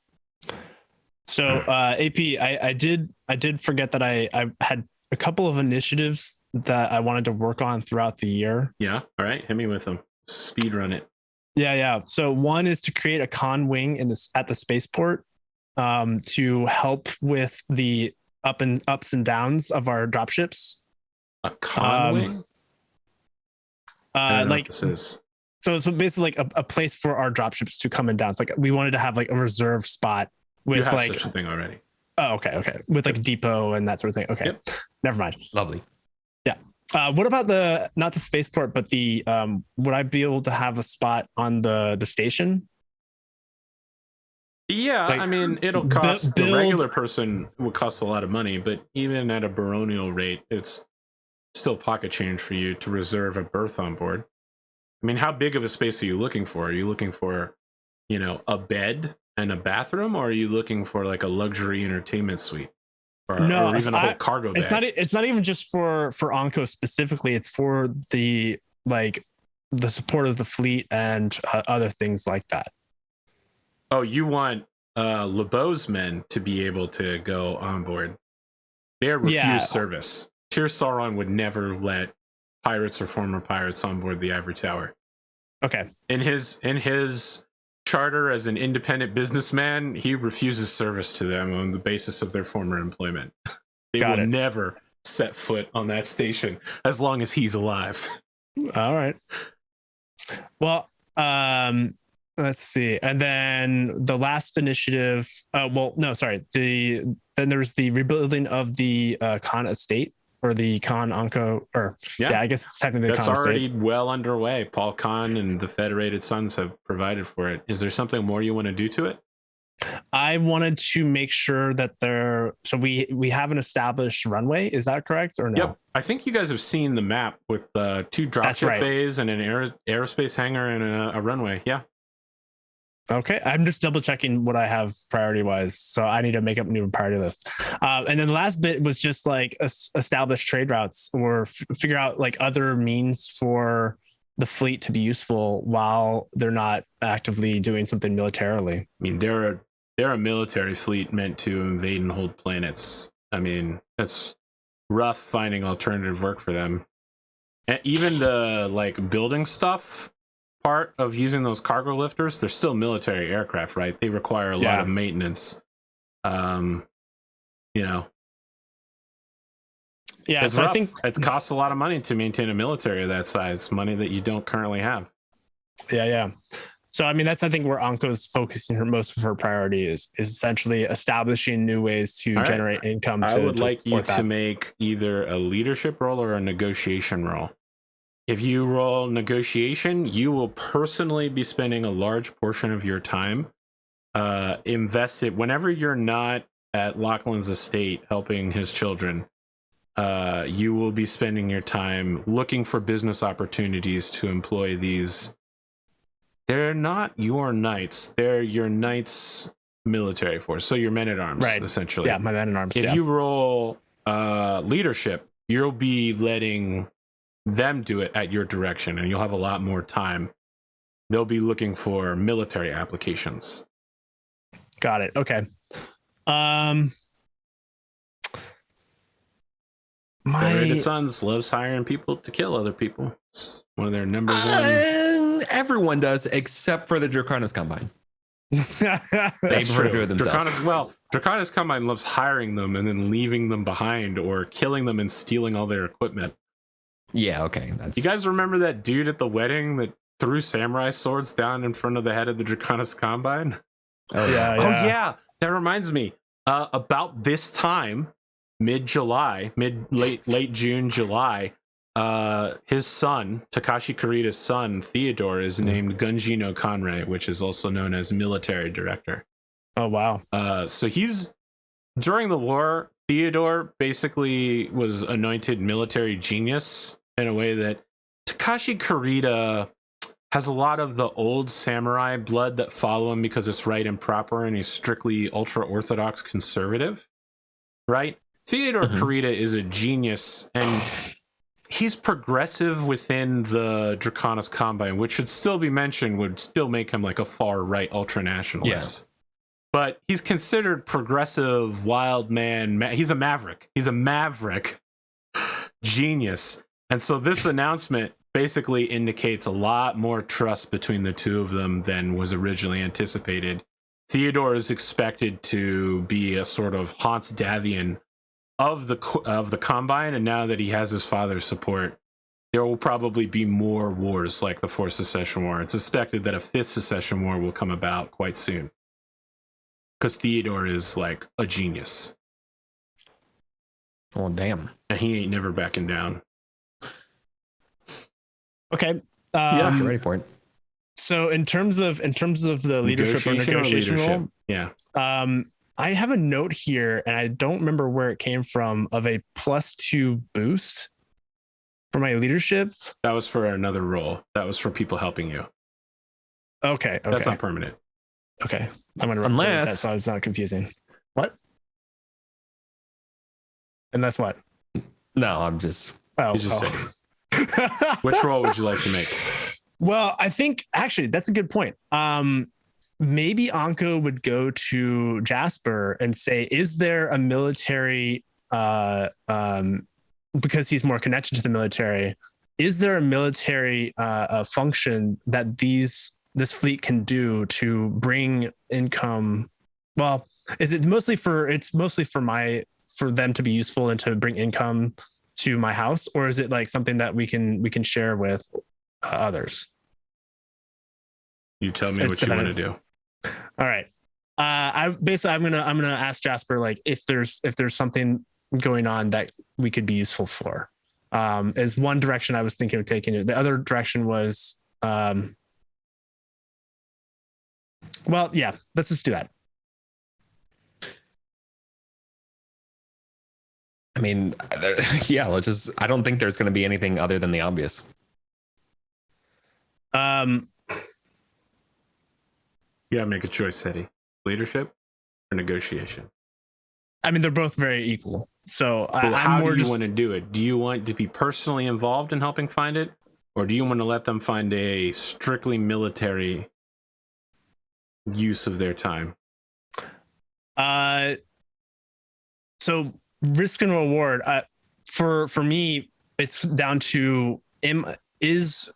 So AP, I did forget that I had a couple of initiatives that I wanted to work on throughout the year. Yeah, all right, hit me with them. Speed run it. Yeah. So one is to create a con wing at the spaceport to help with the ups and downs of our dropships. A con wing? I don't know what this is. So basically like a place for our dropships to come and down. It's like we wanted to have like a reserve spot with you have like such a thing already. Oh, okay. With like a depot and that sort of thing. Okay. Yep. Never mind. Lovely. Yeah. What about not the spaceport, but the would I be able to have a spot on the station? Yeah, like, I mean, it'll cost the regular person would cost a lot of money, but even at a baronial rate, it's still pocket change for you to reserve a berth on board. I mean, how big of a space are you looking for? Are you looking for, a bed and a bathroom, or are you looking for like a luxury entertainment suite? Or even a whole cargo bag? It's not even just for Onco specifically. It's for the support of the fleet and other things like that. Oh, you want LeBeau's men to be able to go on board. They're refused service. Tyr Sauron would never let pirates or former pirates on board the Ivory Tower. Okay. In his charter as an independent businessman, he refuses service to them on the basis of their former employment. They will never set foot on that station as long as he's alive. All right. Well, let's see. And then the last initiative, then there's the rebuilding of the Khan estate, or the Khan Onco, I guess it's technically that's Khan already estate. Well underway. Paul Khan and the Federated Sons have provided for it. Is there something more you want to do to it? I wanted to make sure that we have an established runway. Is that correct or no? Yep. I think you guys have seen the map with 2 dropship bays and an aerospace hangar and a runway. Yeah. Okay, I'm just double checking what I have priority wise, so I need to make up a new priority list. And then the last bit was just like establish trade routes or figure out like other means for the fleet to be useful while they're not actively doing something militarily. I mean, they're a military fleet meant to invade and hold planets. I mean, that's rough finding alternative work for them. And even the like building stuff part of using those cargo lifters, they're still military aircraft, right? They require a lot of maintenance. Yeah, it's so rough. I think it costs a lot of money to maintain a military of that size, money that you don't currently have. Yeah. So I mean, that's I think where Anko's focusing most of her priority is essentially establishing new ways to generate income. I would like you to make either a leadership role or a negotiation role. If you roll negotiation, you will personally be spending a large portion of your time invested whenever you're not at Lachlan's estate helping his children. You will be spending your time looking for business opportunities to employ these. They're not your knights. They're your knights' military force. So your men at arms, essentially. Yeah, my men at arms. If you roll leadership, you'll be letting them do it at your direction, and you'll have a lot more time. They'll be looking for military applications. Got it. Okay. My Federated Sons loves hiring people to kill other people. It's one of their number one. Everyone does, except for the Draconis Combine. They That's prefer to do true. it themselves. Draconis Combine loves hiring them and then leaving them behind or killing them and stealing all their equipment. Yeah, okay. You guys remember that dude at the wedding that threw samurai swords down in front of the head of the Draconis Combine? Oh yeah. Oh yeah, that reminds me. About this time, late June, July, his son, Takashi Kurita's son, Theodore, is named Gunji no Kanrei, which is also known as military director. Oh wow. So he's during the war, Theodore basically was anointed military genius in a way that Takashi Kurita has a lot of the old samurai blood that follow him because it's right and proper, and he's strictly ultra-orthodox conservative, right? Theodore Kurita is a genius, and he's progressive within the Draconis Combine, which should still be mentioned, would still make him like a far-right ultra-nationalist. Yeah. But he's considered progressive, wild man. He's a maverick. He's a maverick genius. And so this announcement basically indicates a lot more trust between the two of them than was originally anticipated. Theodore is expected to be a sort of Hans Davian of the Combine, and now that he has his father's support, there will probably be more wars like the Fourth Secession War. It's expected that a Fifth Secession War will come about quite soon, because Theodore is like a genius. Oh damn! And he ain't never backing down. Okay. Get ready for it. So in terms of the leadership or negotiation role, yeah. I have a note here, and I don't remember where it came from, of a +2 boost for my leadership. That was for another role. That was for people helping you. Okay. That's not permanent. Okay. I'm gonna unless that so it's not confusing. What? And that's what? No, I'm just. He's just saying. Which role would you like to make? Well, I think actually that's a good point. Maybe Anko would go to Jasper and say, is there a military, because he's more connected to the military, is there a military function that this fleet can do to bring income? Well, it's mostly for them to be useful and to bring income to my house, or is it like something that we can share with others? You tell me what you want to do. All right. I'm gonna ask Jasper, like, if there's something going on that we could be useful for. Is one direction I was thinking of taking it. The other direction was well, yeah, let's just do that. I mean, yeah, let's just. I don't think there's going to be anything other than the obvious. You gotta make a choice, Seti. Leadership or negotiation? I mean, they're both very equal. So how do you want to do it? Do you want to be personally involved in helping find it? Or do you want to let them find a strictly military use of their time? So risk and reward. For me, it's down to is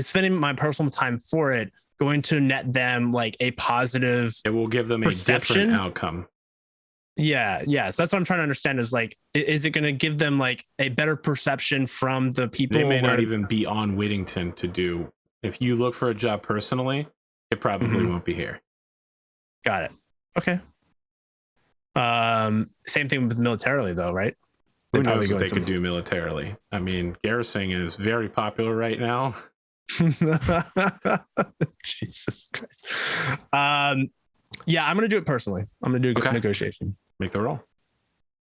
spending my personal time for it going to net them like a positive, it will give them perception? A different outcome. Yeah. So that's what I'm trying to understand is like, is it going to give them like a better perception from the people? They may not even be on Whittington to do. If you look for a job personally, it probably won't be here. Got it. Okay. Same thing with militarily though, right? Who knows what they could do militarily? I mean, garrisoning is very popular right now. Jesus Christ. Yeah, I'm gonna do it personally. I'm gonna do a negotiation. Make the roll.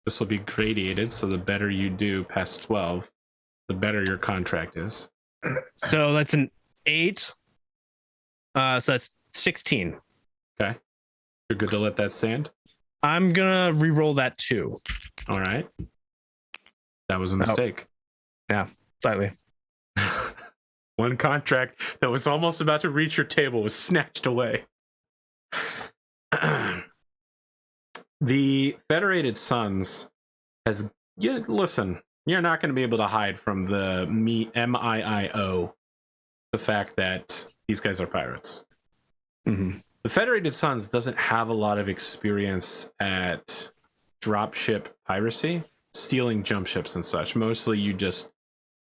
This will be gradated, so the better you do past 12, the better your contract is. So that's an 8. So that's 16. Okay. You're good to let that stand? I'm gonna re-roll that too. All right. That was a mistake. Yeah, slightly. One contract that was almost about to reach your table was snatched away. The Federated Sons has listen. You're not going to be able to hide from the MIIO the fact that these guys are pirates. Mm-hmm. The Federated Sons doesn't have a lot of experience at dropship piracy, stealing jump ships and such. Mostly you just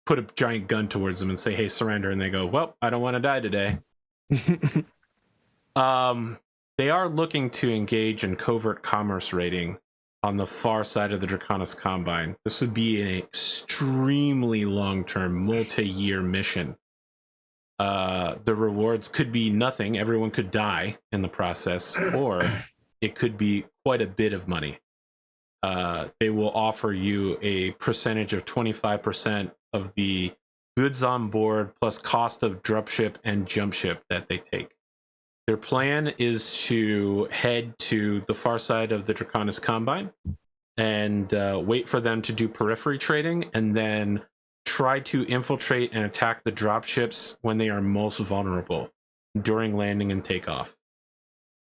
put a giant gun towards them and say, hey, surrender. And they go, well, I don't want to die today. They are looking to engage in covert commerce raiding on the far side of the Draconis Combine. This would be an extremely long-term, multi-year mission. The rewards could be nothing. Everyone could die in the process, or it could be quite a bit of money. They will offer you a percentage of 25% of the goods on board plus cost of dropship and jump ship that they take. Their plan is to head to the far side of the Draconis Combine and wait for them to do periphery trading, and then try to infiltrate and attack the dropships when they are most vulnerable during landing and takeoff.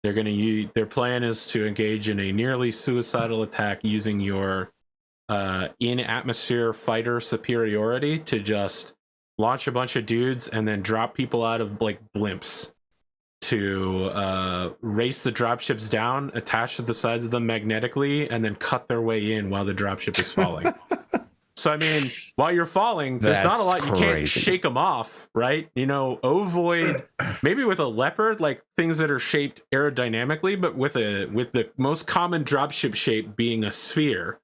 They're going to use, their plan is to engage in a nearly suicidal attack using your in-atmosphere fighter superiority to just launch a bunch of dudes and then drop people out of like blimps to race the dropships down, attach to the sides of them magnetically, and then cut their way in while the dropship is falling. So, I mean, while you're falling, there's not a lot. You can't shake them off, right? You know, ovoid, maybe with a leopard, like things that are shaped aerodynamically, but with the most common dropship shape being a sphere,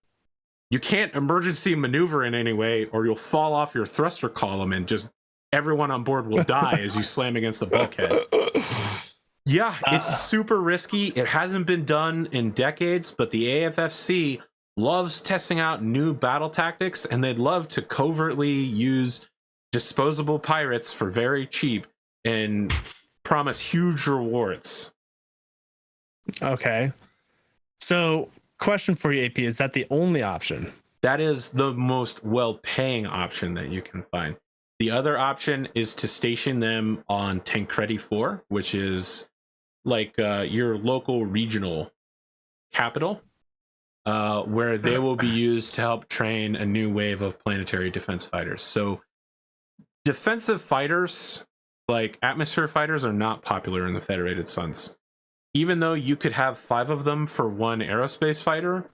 you can't emergency maneuver in any way, or you'll fall off your thruster column and just everyone on board will die as you slam against the bulkhead. Yeah, it's super risky. It hasn't been done in decades, but the AFFC loves testing out new battle tactics, and they'd love to covertly use disposable pirates for very cheap and promise huge rewards. Okay. So, question for you, AP, is that the only option? That is the most well-paying option that you can find. The other option is to station them on Tancredi 4, which is like your local regional capital, where they will be used to help train a new wave of planetary defense fighters. So defensive fighters, like atmosphere fighters, are not popular in the Federated Sons. Even though you could have 5 of them for one aerospace fighter,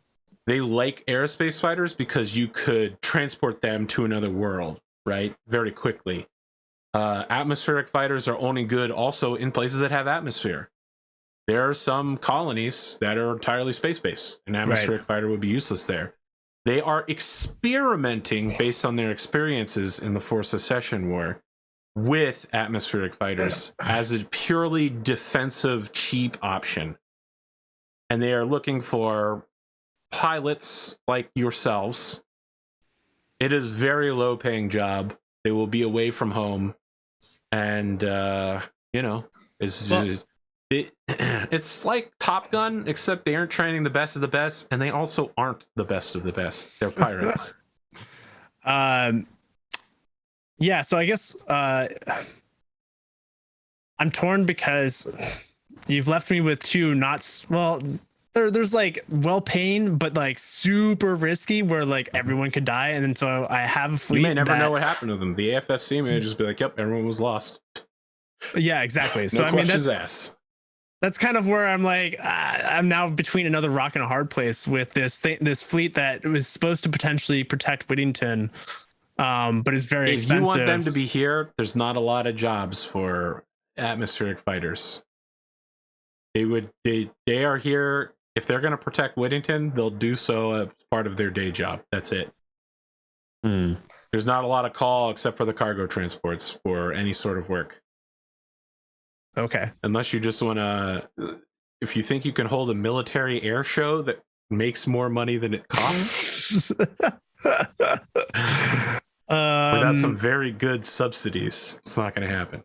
they like aerospace fighters because you could transport them to another world, right? Very quickly. Atmospheric fighters are only good also in places that have atmosphere. There are some colonies that are entirely space-based. An atmospheric fighter would be useless there. They are experimenting based on their experiences in the Fourth Secession War with atmospheric fighters as a purely defensive, cheap option. And they are looking for pilots like yourselves. It is a very low-paying job. They will be away from home. And, you know, it's like Top Gun, except they aren't training the best of the best, and they also aren't the best of the best. They're pirates. Yeah, so I guess I'm torn because you've left me with two there's like well-paying, but like super risky where like everyone could die. And then so I have a fleet. You may never know what happened to them. The AFSC may just be like, yep, everyone was lost. Yeah, exactly. So no I mean, that's kind of where I'm like, I'm now between another rock and a hard place with this fleet that was supposed to potentially protect Whittington, but is very expensive. If you want them to be here, there's not a lot of jobs for atmospheric fighters. They are here. If they're going to protect Whittington, they'll do so as part of their day job. That's it. There's not a lot of call except for the cargo transports for any sort of work. Okay. Unless you just want to, if you think you can hold a military air show that makes more money than it costs, without some very good subsidies, it's not going to happen.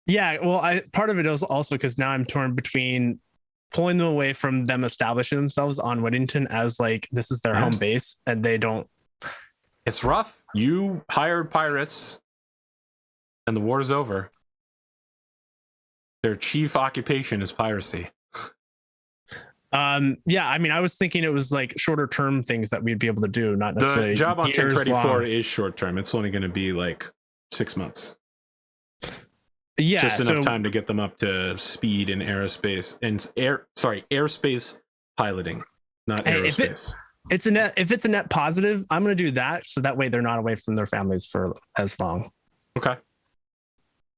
Yeah, well, part of it is also because now I'm torn between pulling them away from them establishing themselves on Whittington as like this is their home base, and they don't. It's rough. You hired pirates, and the war's over. Their chief occupation is piracy. Yeah, I mean, I was thinking it was like shorter term things that we'd be able to do, not necessarily The job on years Tancredi 4 long. is short term. It's only going to be like 6 months. Yeah, Just enough so time to get them up to speed in aerospace and airspace piloting, not Hey, aerospace. if it's a net positive, I'm going to do that, so that way they're not away from their families for as long. Okay.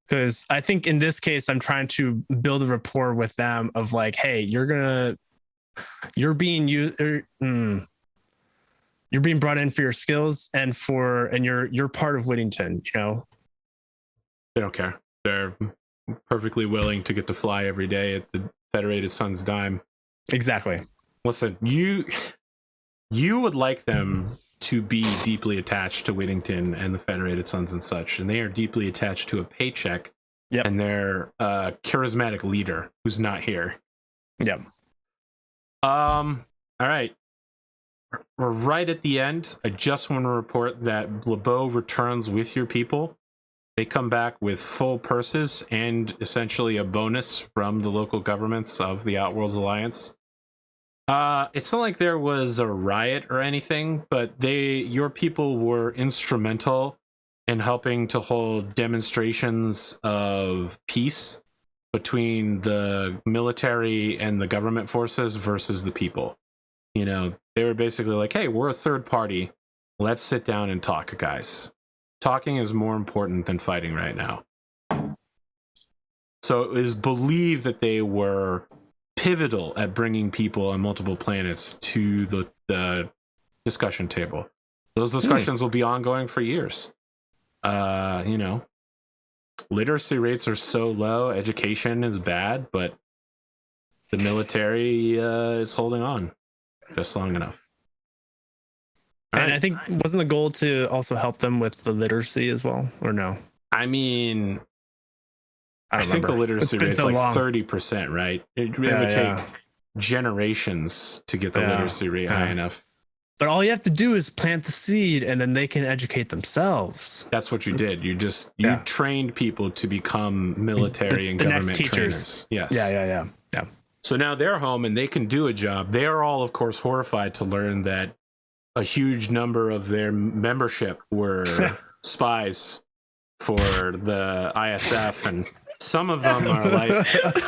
Because I think in this case, I'm trying to build a rapport with them of like, hey, you're being used, you're being brought in for your skills and you're part of Whittington, you know. They don't care. They're perfectly willing to get to fly every day at the Federated Sun's dime. Exactly. Listen, you would like them to be deeply attached to Whittington and the Federated Suns and such, and they are deeply attached to a paycheck and their charismatic leader who's not here. Yep. All right. We're right at the end. I just want to report that LeBeau returns with your people. They come back with full purses and essentially a bonus from the local governments of the Outworlds Alliance. It's not like there was a riot or anything, but your people were instrumental in helping to hold demonstrations of peace between the military and the government forces versus the people. You know, they were basically like, hey, we're a third party. Let's sit down and talk, guys. Talking is more important than fighting right now. So it is believed that they were pivotal at bringing people on multiple planets to the discussion table. Those discussions will be ongoing for years. You know, literacy rates are so low, education is bad, but the military is holding on just long enough. And right. I think wasn't the goal to also help them with the literacy as well, or no? I mean, I think the literacy rate is like 30%, right? It would take generations to get the literacy rate high enough. But all you have to do is plant the seed, and then they can educate themselves. That's what you did. You trained people to become military and government trainers. Yes. Yeah. So now they're home and they can do a job. They are all, of course, horrified to learn that a huge number of their membership were spies for the ISF, and some of them are like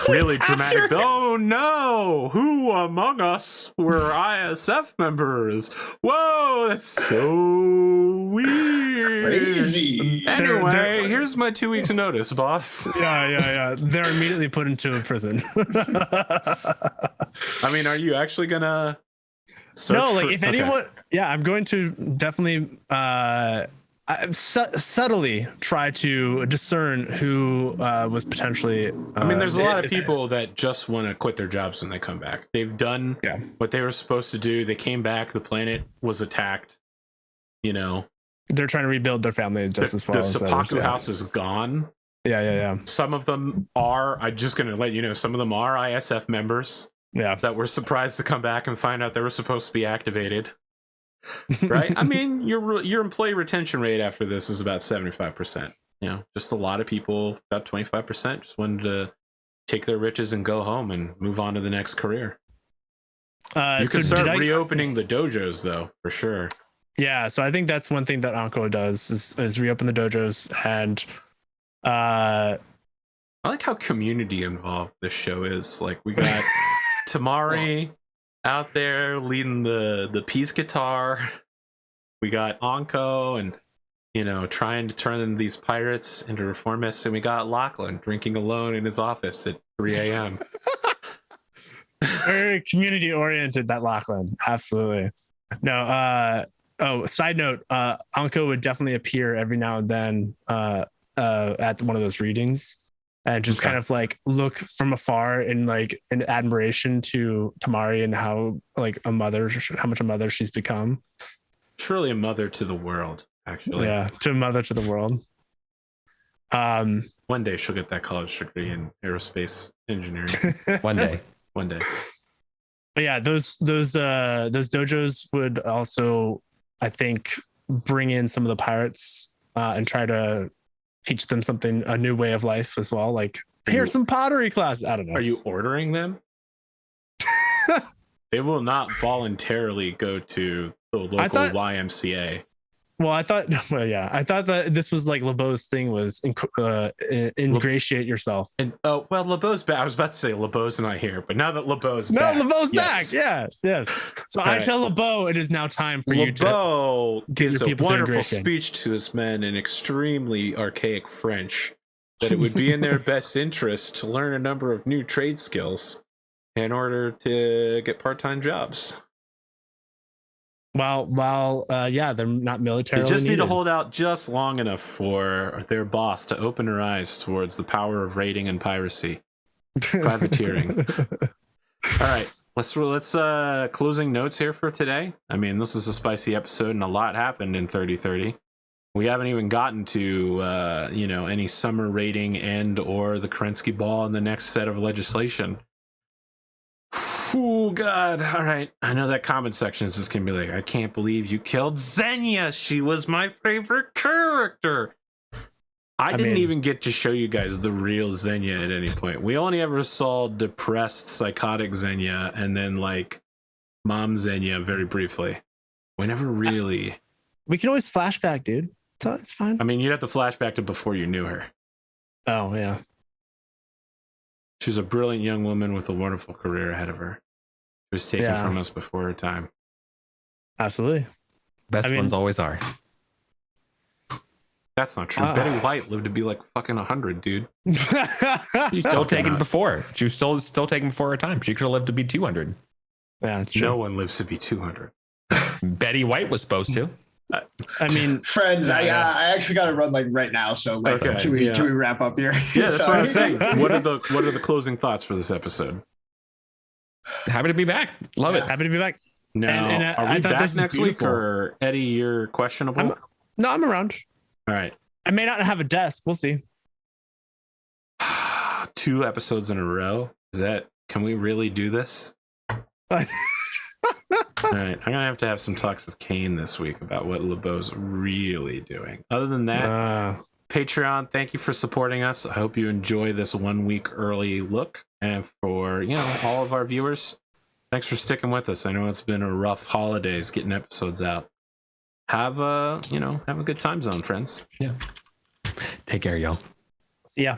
really dramatic. Oh no, who among us were ISF members? Whoa, that's so weird. Crazy. Anyway, here's my 2 weeks notice, boss. Yeah. They're immediately put into a prison. I mean, are you actually gonna if anyone, I'm going to definitely subtly try to discern who was potentially. I mean, there's a lot of people that just want to quit their jobs when they come back. They've done what they were supposed to do. They came back. The planet was attacked. You know, they're trying to rebuild their family just as well. The Seppuku house is gone. Yeah. Some of them are. I'm just going to let you know. Some of them are ISF members. Yeah, that were surprised to come back and find out they were supposed to be activated. Right? I mean, your employee retention rate after this is about 75%. You know, just a lot of people, about 25%, just wanted to take their riches and go home and move on to the next career. You can start reopening the dojos, though, for sure. Yeah, so I think that's one thing that Anko does is reopen the dojos, and I like how community involved this show is. Like, we got Tamari out there leading the peace guitar. We got Anko and, you know, trying to turn these pirates into reformists. And we got Lachlan drinking alone in his office at 3 a.m. Very community oriented, that Lachlan. Absolutely. No, side note, Anko would definitely appear every now and then at one of those readings. And just kind of like look from afar in admiration to Tamari and how much a mother she's become. Truly a mother to the world, actually. Yeah, to a mother to the world. One day she'll get that college degree in aerospace engineering. One day. But yeah, those dojos would also, I think, bring in some of the pirates and try to teach them a new way of life as well. Like, here's some pottery class. I don't know. Are you ordering them? They will not voluntarily go to the local YMCA. Well, I thought that this was like LeBeau's thing was ingratiate yourself. And LeBeau's back. I was about to say LeBeau's not here, but now that LeBeau's back. No, LeBeau's back. Yes. So I tell LeBeau it is now time for you to. LeBeau gives a wonderful to speech to his men in extremely archaic French that it would be in their best interest to learn a number of new trade skills in order to get part-time jobs. While they're not militarily. They just need needed. to hold out just long enough for their boss to open her eyes towards the power of raiding and piracy, privateering. All right, let's closing notes here for today. I mean, this is a spicy episode, and a lot happened in 3030. We haven't even gotten to any summer raiding and or the Kerensky Ball in the next set of legislation. Oh, God. All right. I know that comment section is just going to be like, I can't believe you killed Xenia. She was my favorite character. I didn't even get to show you guys the real Xenia at any point. We only ever saw depressed, psychotic Xenia and then, like, mom Xenia very briefly. We never really... We can always flashback, dude. So it's fine. I mean, you'd have to flashback to before you knew her. Oh, yeah. She's a brilliant young woman with a wonderful career ahead of her. It was taken from us before her time. Absolutely. Best ones always are. That's not true. Betty White lived to be like fucking 100, dude. She's still taken before. She was still taken before her time. She could have lived to be 200. Yeah, it's true. No one lives to be 200. Betty White was supposed to. I mean, friends, I actually got to run like right now. So like, can we wrap up here? Yeah, that's what I'm saying. What are the closing thoughts for this episode? Happy to be back. Love it. Happy to be back. No, are we back next week, or Eddie? You're questionable. I'm around. All right. I may not have a desk. We'll see. 2 episodes in a row. Can we really do this? All right, I'm gonna have to have some talks with Kane this week about what LeBeau's really doing. Other than that, Patreon, thank you for supporting us. I hope you enjoy this 1 week early look, and for all of our viewers, thanks for sticking with us. I know it's been a rough holidays getting episodes out. Have a good time zone, friends. Yeah. Take care, y'all. See ya.